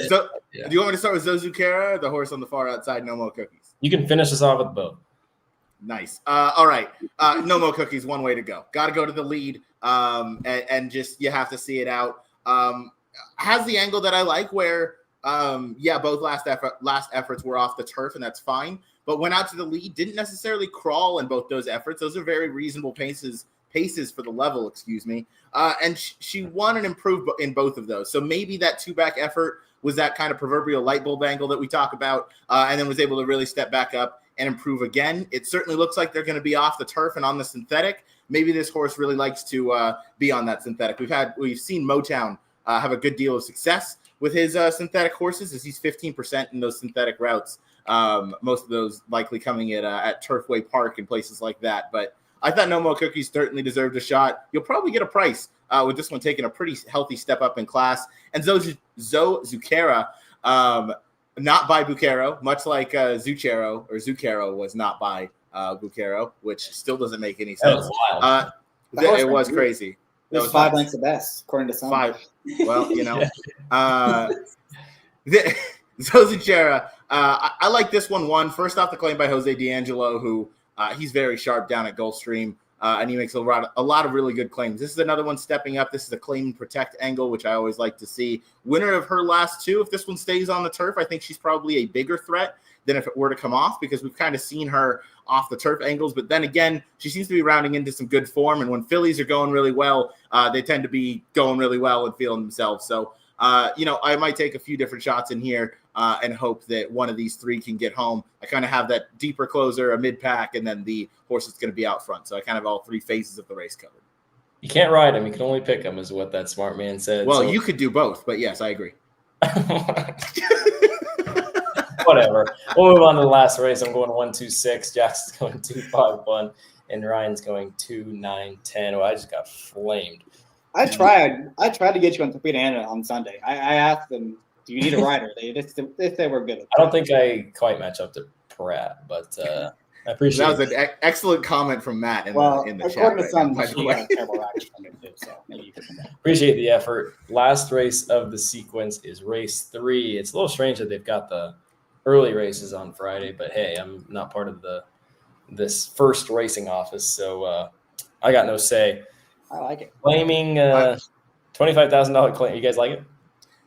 So do you want me to start with Zozukera, the horse on the far outside, No Mo Cookies? You can finish us off with both. Nice. All right. No Mo Cookies, one way to go. Got to go to the lead, and just you have to see it out. Has the angle that I like where, both last efforts were off the turf, and that's fine. But went out to the lead, didn't necessarily crawl in both those efforts. Those are very reasonable paces for the level, and she won and improved in both of those. So maybe that two-back effort was that kind of proverbial light bulb angle that we talk about, and then was able to really step back up and improve again. It certainly looks like they're going to be off the turf and on the synthetic. Maybe this horse really likes to be on that synthetic. We've seen Motown have a good deal of success with his synthetic horses, as he's 15% in those synthetic routes. Most of those likely coming at Turfway Park and places like that. But I thought No Mo Cookies certainly deserved a shot. You'll probably get a price with this one taking a pretty healthy step up in class. And Zozukera, not by Bucero, much like Zucchero was not by Bucero, which still doesn't make any sense. That was wild. It was crazy. It was 5 lengths the best, according to some. 5. Well, Zozukera, I like this one. First off, the claim by Jose D'Angelo, who he's very sharp down at Gulfstream, and he makes a lot of really good claims. This is another one stepping up. This is a claim and protect angle, which I always like to see. Winner of her last two. If this one stays on the turf, I think she's probably a bigger threat than if it were to come off, because we've kind of seen her off the turf angles. But then again, she seems to be rounding into some good form. And when fillies are going really well, they tend to be going really well and feeling themselves. So, I might take a few different shots in here and hope that one of these three can get home. I kind of have that deeper closer, a mid-pack, and then the horse that's going to be out front. So I kind of have all three phases of the race covered. You can't ride them. You can only pick them, is what that smart man said. Well, you could do both, but yes, I agree. Whatever. We'll move on to the last race. I'm going 1-2-6. Jackson's going 2-5-1, and Ryan's going 2-9-10. Well, I just got flamed. I tried to get you on Torpedo Anna on Sunday. I asked them, "Do you need a rider?" They were good. I don't think I quite match up to Pratt, but I appreciate that. Was an excellent comment from Matt in the chat. According to some, he got a terrible action from it too. So maybe you can. Appreciate the effort. Last race of the sequence is race 3. It's a little strange that they've got the early races on Friday, but hey, I'm not part of this first racing office, so I got no say. I like it. Claiming $25,000 claim. You guys like it?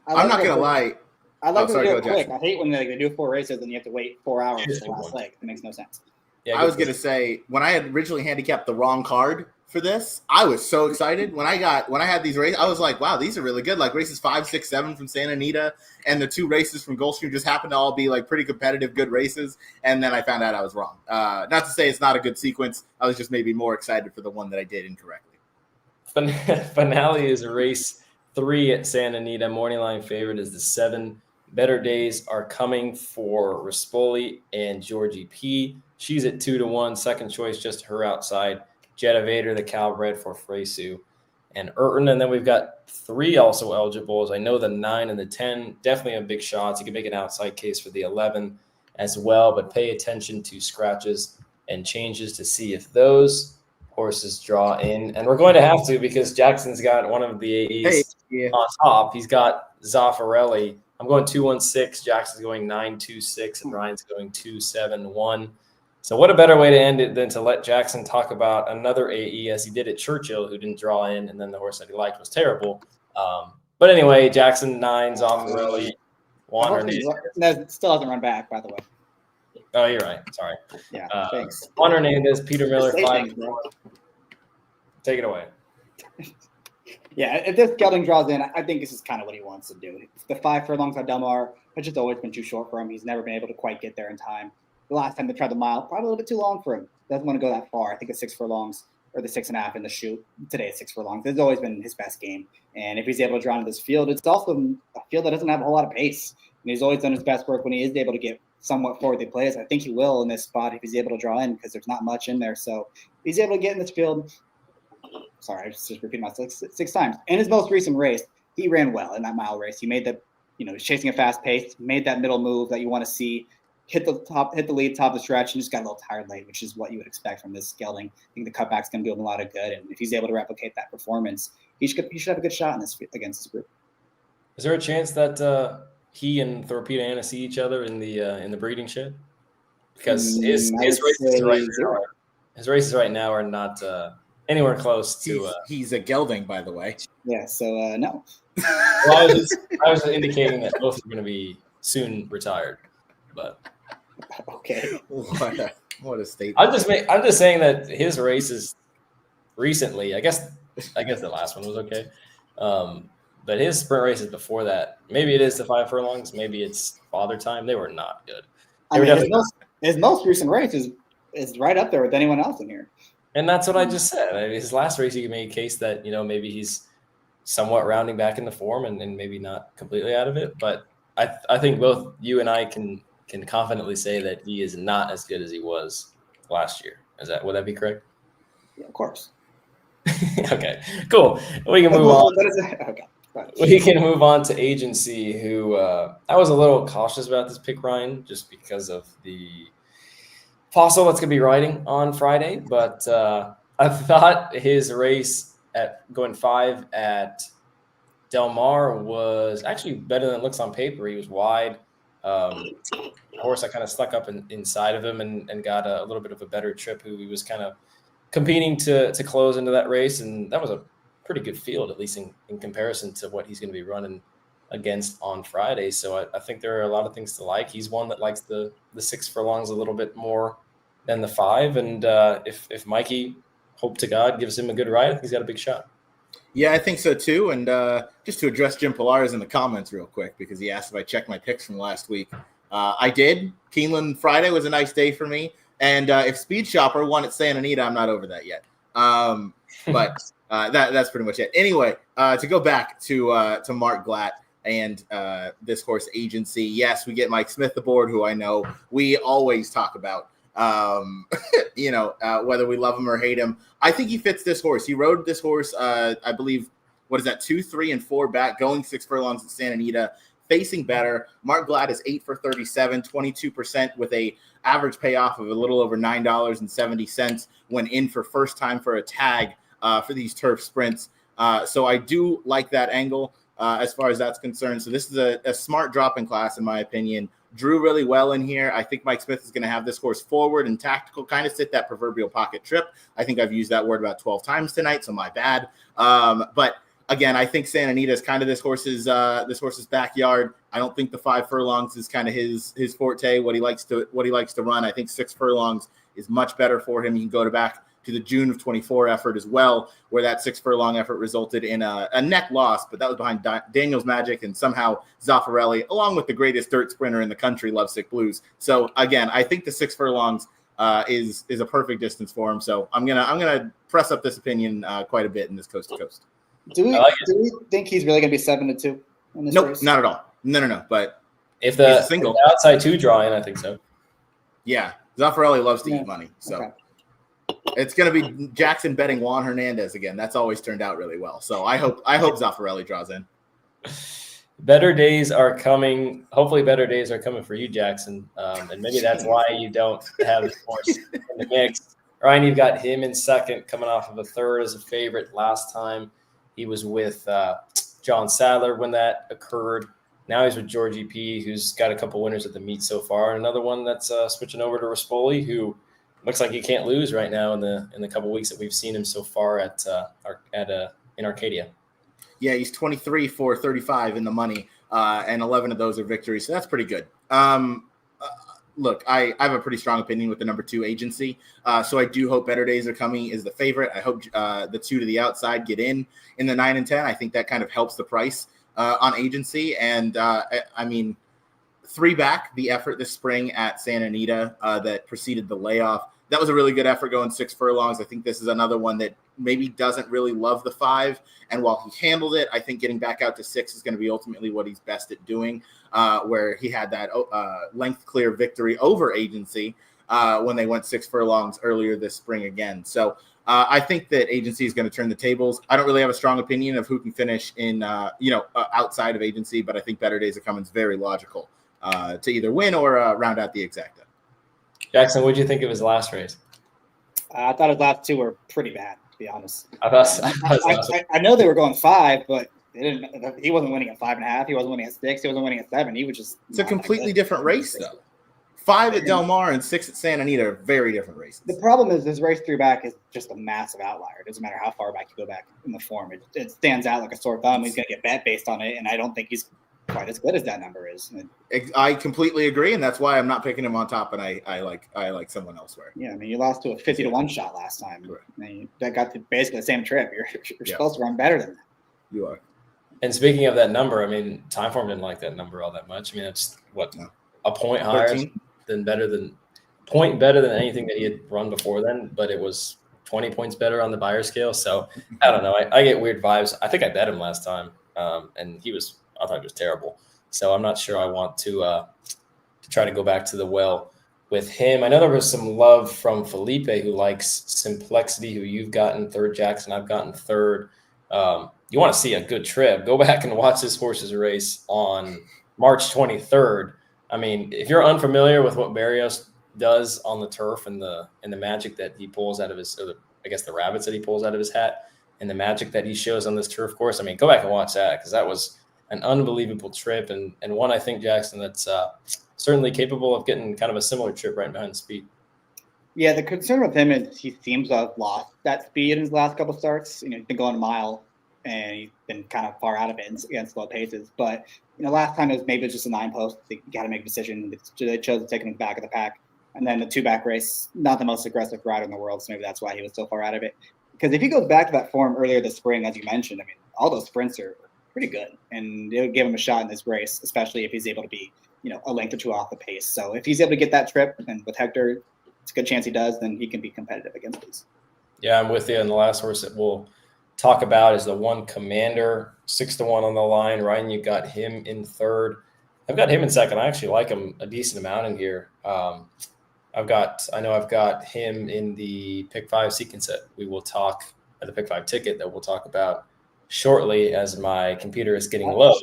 I'm not gonna lie. I like to do it quick. I hate when they do 4 races and you have to wait 4 hours for the last leg. It makes no sense. Yeah, I was gonna say, when I had originally handicapped the wrong card for this, I was so excited when I had these races. I was like, wow, these are really good. Like races 5, 6, 7 from Santa Anita, and the 2 races from Gulfstream just happened to all be like pretty competitive, good races. And then I found out I was wrong. Not to say it's not a good sequence. I was just maybe more excited for the one that I did incorrectly. Finale is race 3 at Santa Anita. Morning line favorite is the 7. Better days are coming for Rispoli and Georgie P. She's at 2-1. Second choice, just her outside. Jetta Vader, the Calbred for Fresu and Urton. And then we've got 3 also eligibles. I know the 9 and the 10 definitely have big shots. You can make an outside case for the 11 as well, but pay attention to scratches and changes to see if those horses draw in. And we're going to have to, because Jackson's got one of the AEs on top. He's got Zaffarelli. I'm going 2-1-6. Jackson's going 9-2-6, and Ryan's going 2-7-1. So what a better way to end it than to let Jackson talk about another AE, as he did at Churchill, who didn't draw in, and then the horse that he liked was terrible. But anyway, Jackson 9, Zaffarelli, Juan Hernandez. That still hasn't run back, by the way. Oh, you're right. Sorry. Yeah, thanks. Juan Hernandez, Peter Miller, 5. Take it away. Yeah, if this gelding draws in, I think this is kind of what he wants to do. The 5 furlongs on Delmar has just always been too short for him. He's never been able to quite get there in time. The last time they tried the mile, probably a little bit too long for him. Doesn't want to go that far. I think it's 6 furlongs or the 6.5 in the chute. Today it's 6 furlongs. It's always been his best game. And if he's able to draw into this field, it's also a field that doesn't have a whole lot of pace. And he's always done his best work when he is able to get somewhat forward the plays. I think he will in this spot if he's able to draw in, because there's not much in there. So if he's able to get in this field. Sorry, I just repeated myself 6 times. In his most recent race, he ran well in that mile race. He made he's chasing a fast pace, made that middle move that you want to see, hit the lead, top of the stretch, and just got a little tired late, which is what you would expect from this gelding. I think the cutback's going to do him a lot of good, and if he's able to replicate that performance, he should have a good shot in this against this group. Is there a chance that he and Torpedo see each other in the breeding shed? Because his races right now are not anywhere close to. He's a gelding, by the way. Yeah. So no. Well, I was indicating that both are going to be soon retired, but okay. What a statement! I'm just saying that his races recently, I guess the last one was okay, but his sprint races before that, maybe it is the 5 furlongs, maybe it's Father Time. They were not good. His most recent race is right up there with anyone else in here. And that's what I just said. I mean, his last race, you can make a case that maybe he's somewhat rounding back into form and maybe not completely out of it. But I think both you and I can confidently say that he is not as good as he was last year. Would that be correct? Yeah, of course. Okay, cool. We can move on. Okay. We can move on to Agency, who I was a little cautious about this pick, Ryan, just because of the fossil that's going to be riding on Friday. But I thought his race at going 5 at Del Mar was actually better than it looks on paper. He was wide. Horse I kind of stuck up inside of him and got a little bit of a better trip, who he was kind of competing to close into that race. And that was a pretty good field, at least in comparison to what he's going to be running against on Friday. So I think there are a lot of things to like. He's one that likes the 6 furlongs a little bit more than the 5. And if Mikey, hope to God, gives him a good ride, I think he's got a big shot. Yeah, I think so too. And just to address Jim Pilares in the comments real quick, because he asked if I checked my picks from last week. I did. Keeneland Friday was a nice day for me. And if Speed Shopper won at Santa Anita, I'm not over that yet. But that's pretty much it. Anyway, to go back to Mark Glatt and this horse Agency. Yes, we get Mike Smith aboard, who I know we always talk about. Whether we love him or hate him, I think he fits this horse. He rode this horse, I believe, 2, 3, and 4 back, going 6 furlongs at Santa Anita, facing better. Mark Glatt is 8 for 37, 22% with a average payoff of a little over $9.70 when in for first time for a tag for these turf sprints. So I do like that angle as far as that's concerned. So this is a smart drop-in class, in my opinion. Drew really well in here. I think Mike Smith is going to have this horse forward and tactical, kind of sit that proverbial pocket trip. I think I've used that word about 12 times tonight, so my bad. But again, I think Santa Anita is kind of this horse's backyard. I don't think the 5 furlongs is kind of his forte. What he likes to run. I think 6 furlongs is much better for him. You can go back to the June of 24 effort as well, where that 6 furlong effort resulted in a neck loss, but that was behind Daniel's Magic, and somehow Zaffarelli, along with the greatest dirt sprinter in the country, Lovesick Blues. So again, I think the 6 furlongs is a perfect distance for him. So I'm gonna press up this opinion quite a bit in this coast to coast. Do we think he's really gonna be 7-2 in this race? Not at all. No. But if the outside 2 draw in, I think so. Yeah, Zaffarelli loves to eat money, so. Okay. It's going to be Jackson betting Juan Hernandez again. That's always turned out really well. So I hope Zaffarelli draws in. Better days are coming. Hopefully better days are coming for you, Jackson. And maybe that's why you don't have the horse in the mix. Ryan, you've got him in second, coming off of a third as a favorite last time. He was with John Sadler when that occurred. Now he's with Georgie P., who's got a couple winners at the meet so far. And another one that's switching over to Rispoli, who looks like he can't lose right now in the couple weeks that we've seen him so far in Arcadia. Yeah, he's 23 for 35 in the money, and 11 of those are victories. So that's pretty good. Look, I have a pretty strong opinion with the number 2 Agency. So I do hope better days are coming is the favorite. I hope the 2 to the outside get in the 9 and 10. I think that kind of helps the price on Agency. And 3 back, the effort this spring at Santa Anita that preceded the layoff. That was a really good effort going 6 furlongs. I think this is another one that maybe doesn't really love the 5. And while he handled it, I think getting back out to 6 is going to be ultimately what he's best at doing, where he had that length clear victory over Agency when they went 6 furlongs earlier this spring again. So I think that Agency is going to turn the tables. I don't really have a strong opinion of who can finish in, outside of Agency, but I think better days are coming is very logical to either win or round out the exacta. Jackson, what did you think of his last race? I thought his last 2 were pretty bad, to be honest. I know they were going 5, but He wasn't winning at 5.5. He wasn't winning at 6. He wasn't winning at 7. He was just. It's a completely different race, though. 5 at Del Mar and 6 at Santa Anita are very different races. The problem is this race 3 back is just a massive outlier. It doesn't matter how far back you go back in the form. It stands out like a sore thumb. He's going to get bet based on it, and I don't think he's quite as good as that number is. I completely agree, and that's why I'm not picking him on top, and I like someone elsewhere. Yeah, I mean, you lost to a 50-1 shot last time. Right. I mean, that got to basically the same trip. You're supposed to run better than that. You are. And speaking of that number, I mean, Timeform didn't like that number all that much. I mean, it's a point higher 13? better than anything that he had run before then, but it was 20 points better on the buyer scale. So I don't know. I get weird vibes. I think I bet him last time, and I thought he was terrible. So I'm not sure I want to try to go back to the well with him. I know there was some love from Felipe, who likes Simplexity, who you've gotten third, Jackson. I've gotten third. You want to see a good trip, go back and watch this horse's race on March 23rd. I mean, if you're unfamiliar with what Barrios does on the turf and the magic that he pulls out of the rabbits that he pulls out of his hat and the magic that he shows on this turf course, I mean, go back and watch that, because that was an unbelievable trip and one, I think, Jackson, that's certainly capable of getting kind of a similar trip right behind Speed. Yeah, the concern with him is he seems to have lost that speed in his last couple of starts. He's been going a mile, and he's been kind of far out of it against low paces. But, last time it was just a 9-post. You got to make a decision. They chose to take him in the back of the pack. And then the 2-back race, not the most aggressive rider in the world, so maybe that's why he was so far out of it. Because if he goes back to that form earlier this spring, as you mentioned, I mean, all those sprints are pretty good. And it would give him a shot in this race, especially if he's able to be, a length or two off the pace. So if he's able to get that trip, and with Hector, it's a good chance he does, then he can be competitive against these. Yeah, I'm with you. And the last horse that we'll talk about is the one Commander, 6-1 on the line. Ryan, you got him in third. I've got him in second. I actually like him a decent amount in here. I've got him in the pick 5 sequence that we will talk at the pick 5 ticket that we'll talk about shortly, as my computer is getting low.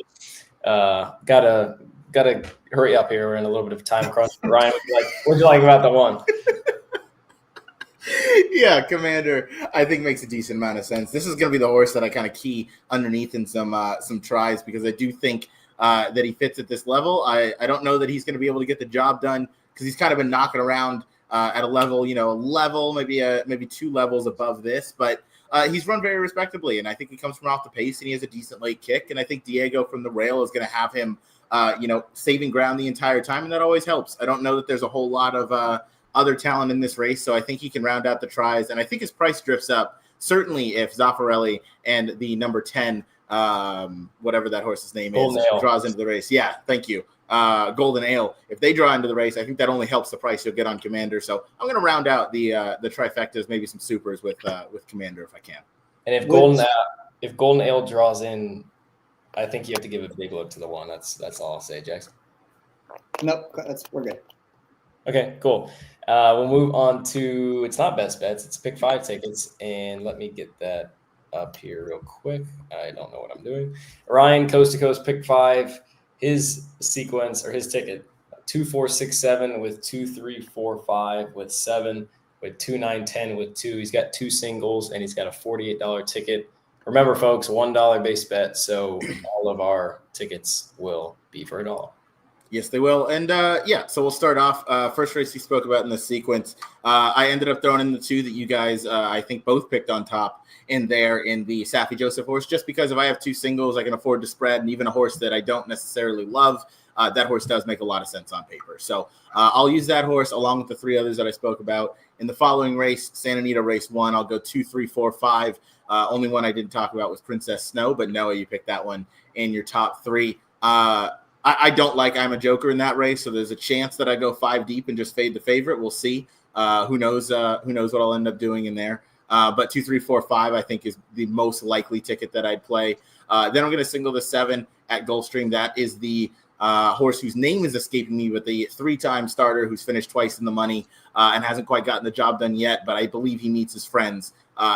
Gotta hurry up here. We're in a little bit of time crunch. Ryan, what'd you like about the one? Yeah, Commander, I think makes a decent amount of sense. This is going to be the horse that I kind of key underneath in some tries, because I do think that he fits at this level. I don't know that he's going to be able to get the job done, because he's kind of been knocking around at a level, maybe 2 levels above this, but he's run very respectably, and I think he comes from off the pace, and he has a decent late kick, and I think Diego from the rail is going to have him, saving ground the entire time, and that always helps. I don't know that there's a whole lot of other talent in this race, so I think he can round out the tries, and I think his price drifts up, certainly if Zaffarelli and the number 10, whatever that horse's name is, draws into the race. Yeah, thank you. Golden Ale, if they draw into the race, I think that only helps the price you'll get on Commander. So I'm going to round out the trifectas, maybe some supers with Commander if I can. And if Golden Ale draws in, I think you have to give a big look to the one. That's all I'll say, Jackson. Nope, we're good. Okay, cool. We'll move on to, it's not best bets, it's pick 5 tickets, and let me get that up here real quick. I don't know what I'm doing. Ryan, Coast to Coast, pick 5. His sequence, or his ticket, 2, 4, 6, 7 with 2, 3, 4, 5 with 7 with 2, 9, 10 with 2. He's got 2 singles, and he's got a $48 ticket. Remember, folks, $1 base bet, so all of our tickets will be for $1. Yes, they will. And so we'll start off. First race we spoke about in the sequence. I ended up throwing in the 2 that you guys, I think, both picked on top in there in the Safi Joseph horse, just because if I have 2 singles, I can afford to spread, and even a horse that I don't necessarily love, that horse does make a lot of sense on paper. So I'll use that horse along with the 3 others that I spoke about. In the following race, Santa Anita race 1, I'll go 2, 3, 4, 5. Only one I didn't talk about was Princess Snow, but Noah, you picked that one in your top 3. I don't like I'm a Joker in that race, so there's a chance that I go 5 deep and just fade the favorite. We'll see. Who knows what I'll end up doing in there. But 2, 3, 4, 5, I think, is the most likely ticket that I'd play. Then I'm going to single the 7 at Gulfstream. That is the horse whose name is escaping me, but the 3-time starter who's finished twice in the money and hasn't quite gotten the job done yet, but I believe he meets his friends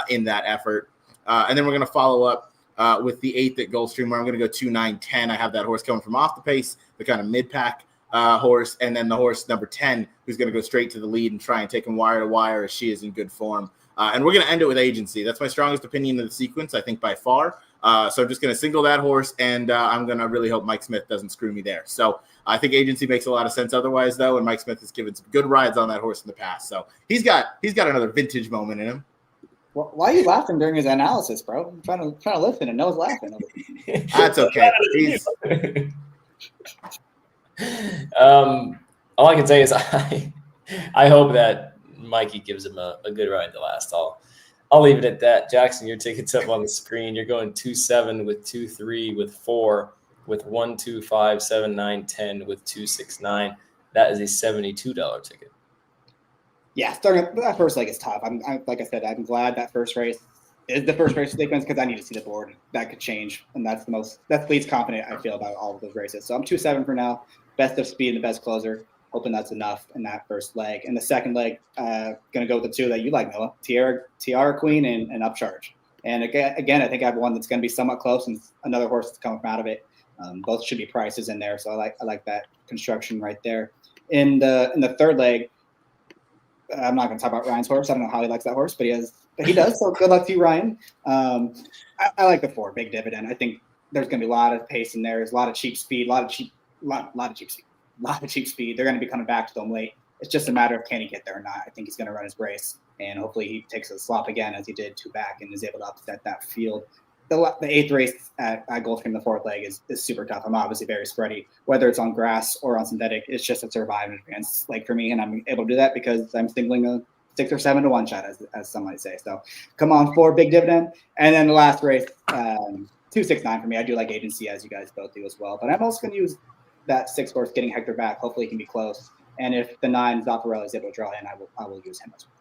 in that effort. And then we're going to follow up with the 8th at Gulfstream, where I'm going to go 2, 9, 10. I have that horse coming from off the pace, the kind of mid-pack horse, and then the horse number 10, who's going to go straight to the lead and try and take him wire to wire, as she is in good form. And we're going to end it with Agency. That's my strongest opinion of the sequence, I think, by far. So I'm just going to single that horse, and I'm going to really hope Mike Smith doesn't screw me there. So I think agency makes a lot of sense otherwise, though, and Mike Smith has given some good rides on that horse in the past. So he's got another vintage moment in him. Why are you laughing during his analysis, bro? I'm trying to listen, and Noah's laughing. That's okay. All I can say is I hope that Mikey gives him a good ride to last. I'll leave it at that. Jackson, your ticket's up on the screen. You're going 2-7 with 2-3 with 4 with 1, 2, 5, 7, 9, 10 with 2, 6, 9. That is a $72 ticket. Yeah, starting that first leg is tough. I'm like I said, I'm glad that first race is the first race sequence because I need to see the board. That could change, and that's the least confident I feel about all of those races. So I'm 2-7 for now. Best of speed and the best closer. Hoping that's enough in that first leg. And the second leg, gonna go with the two that you like, Noah: Tiara Queen and Upcharge. And again, I think I have one that's gonna be somewhat close, and another horse that's coming from out of it. Both should be prices in there, so I like that construction right there. In the third leg, I'm not going to talk about Ryan's horse. I don't know how he likes that horse, but he does. So good luck to you, Ryan. I like the 4 big dividend. I think there's going to be a lot of pace in there. There's a lot of cheap speed, lot of cheap speed. They're going to be coming back to them late. It's just a matter of can he get there or not. I think he's going to run his race, and hopefully he takes a slop again as he did 2 back and is able to upset that field. The 8th race at Gulfstream, the 4th leg, is super tough. I'm obviously very spready, whether it's on grass or on synthetic. It's just a survive advance leg for me, and I'm able to do that because I'm singling a 6 or 7 to 1 shot, as some might say. So come on, 4 big dividend. And then the last race, 2, 6, 9 for me. I do like agency, as you guys both do as well. But I'm also going to use that 6 horse getting Hector back. Hopefully he can be close. And if the 9 Zaffarelli is able to draw in, I will use him as well.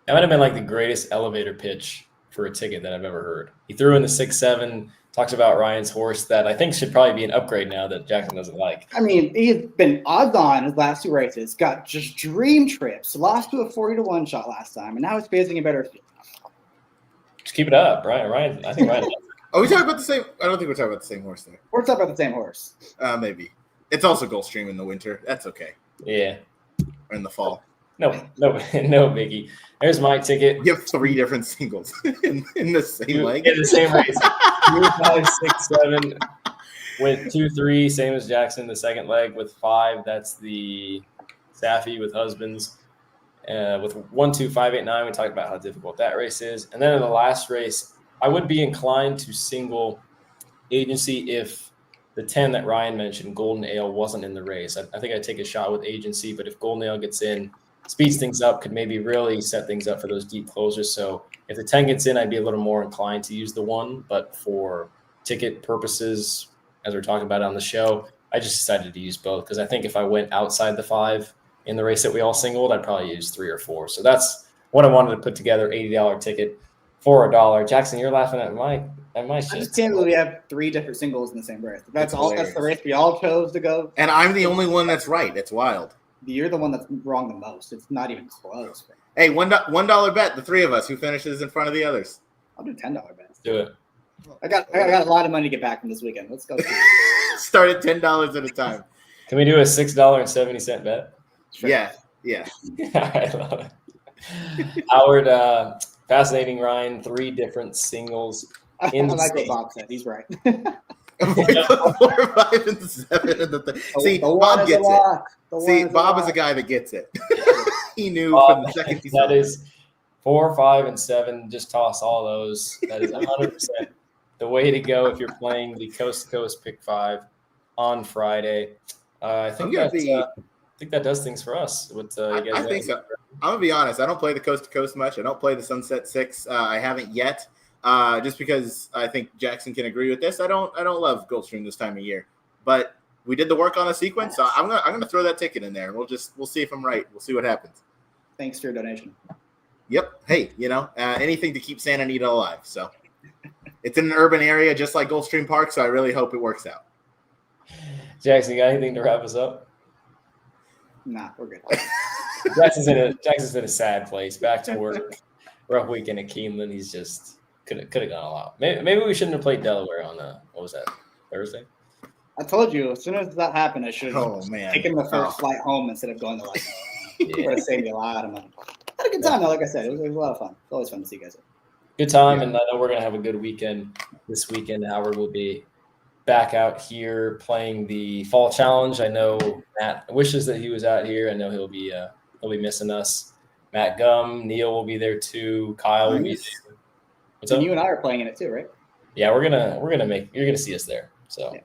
That might have been like the greatest elevator pitch for a ticket that I've ever heard. He threw in the 6-7, talks about Ryan's horse that I think should probably be an upgrade now that Jackson doesn't like. I mean, he's been odds on his last 2 races, got just dream trips, lost to a 40 to 1 shot last time, and now he's facing a better field. Just keep it up, Ryan. I think Ryan. Are we talking about the same? I don't think we're talking about the same horse there. We're talking about the same horse. Maybe. It's also Gulfstream in the winter. That's okay. Yeah. Or in the fall. No, biggie. There's my ticket. You have 3 different singles in the same leg. In the same race. 2, 5, 6, 7. Went 2, 3, same as Jackson. The second leg with 5. That's the Safi with husbands. With 1, 2, 5, 8, 9. We talked about how difficult that race is. And then in the last race, I would be inclined to single agency if the 10 that Ryan mentioned, Golden Ale, wasn't in the race. I think I'd take a shot with agency, but if Golden Ale gets in, speeds things up, could maybe really set things up for those deep closers. So if the 10 gets in, I'd be a little more inclined to use the 1. But for ticket purposes, as we're talking about on the show, I just decided to use both because I think if I went outside the 5 in the race that we all singled, I'd probably use 3 or 4. So that's what I wanted to put together, $80 ticket for $1. Jackson, you're laughing at my shit. I just can't believe we have 3 different singles in the same race. That's the race we all chose to go. And I'm the only one that's right. It's wild. You're the one that's wrong the most. It's not even close. Hey, $1 bet, the 3 of us. Who finishes in front of the others? I'll do $10 bets. Do it. I got a lot of money to get back from this weekend. Let's go. Start at $10 at a time. Can we do a $6.70 bet? Sure. Yeah. I love it. Howard, fascinating, Ryan. 3 different singles. I like what Bob said. He's right. Avoid the 4, 5, and 7 and the thing. See, Bob gets it. See, Bob is a guy that gets it. He knew from the second he saw that is 4, 5, and 7. Just toss all those. That is 100% the way to go if you're playing the Coast to Coast Pick 5 on Friday. I think that does things for us. What you guys I think so. I'm gonna be honest. I don't play the Coast to Coast much. I don't play the Sunset 6. I haven't yet. Just because I think Jackson can agree with this. I don't love Gulfstream this time of year, but we did the work on the sequence. So I'm gonna throw that ticket in there. We'll see if I'm right. We'll see what happens. Thanks for your donation. Yep. Hey, anything to keep Santa Anita alive. So it's in an urban area, just like Gulfstream Park. So I really hope it works out. Jackson, you got anything to wrap us up? Nah, we're good. Jackson's in a sad place. Back to work. Rough weekend at Keeneland. He's just could have gone all out. Maybe we shouldn't have played Delaware on what was that, Thursday? I told you as soon as that happened, I should have taken the first flight home instead of going to like. Would have saved me a lot of money. I had a good time though. Like I said, it was a lot of fun. It's always fun to see you guys. good time, and I know we're gonna have a good weekend this weekend. Howard will be back out here playing the fall challenge. I know Matt wishes that he was out here. I know he'll be missing us. Matt Gum, Neil will be there too. Kyle will be there. And you and I are playing in it too, right? Yeah, you're gonna see us there. So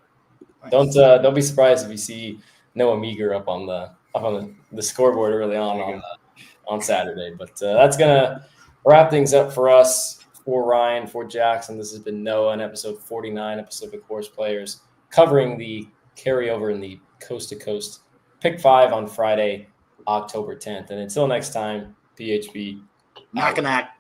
don't be surprised if you see Noah Meagher up on the scoreboard early on Saturday. But that's gonna wrap things up for us. For Ryan, for Jackson, this has been Noah in episode 49 of Pacific Horseplayers, covering the carryover in the Coast to Coast Pick 5 on Friday, October 10th. And until next time, PHB. Knock a knock.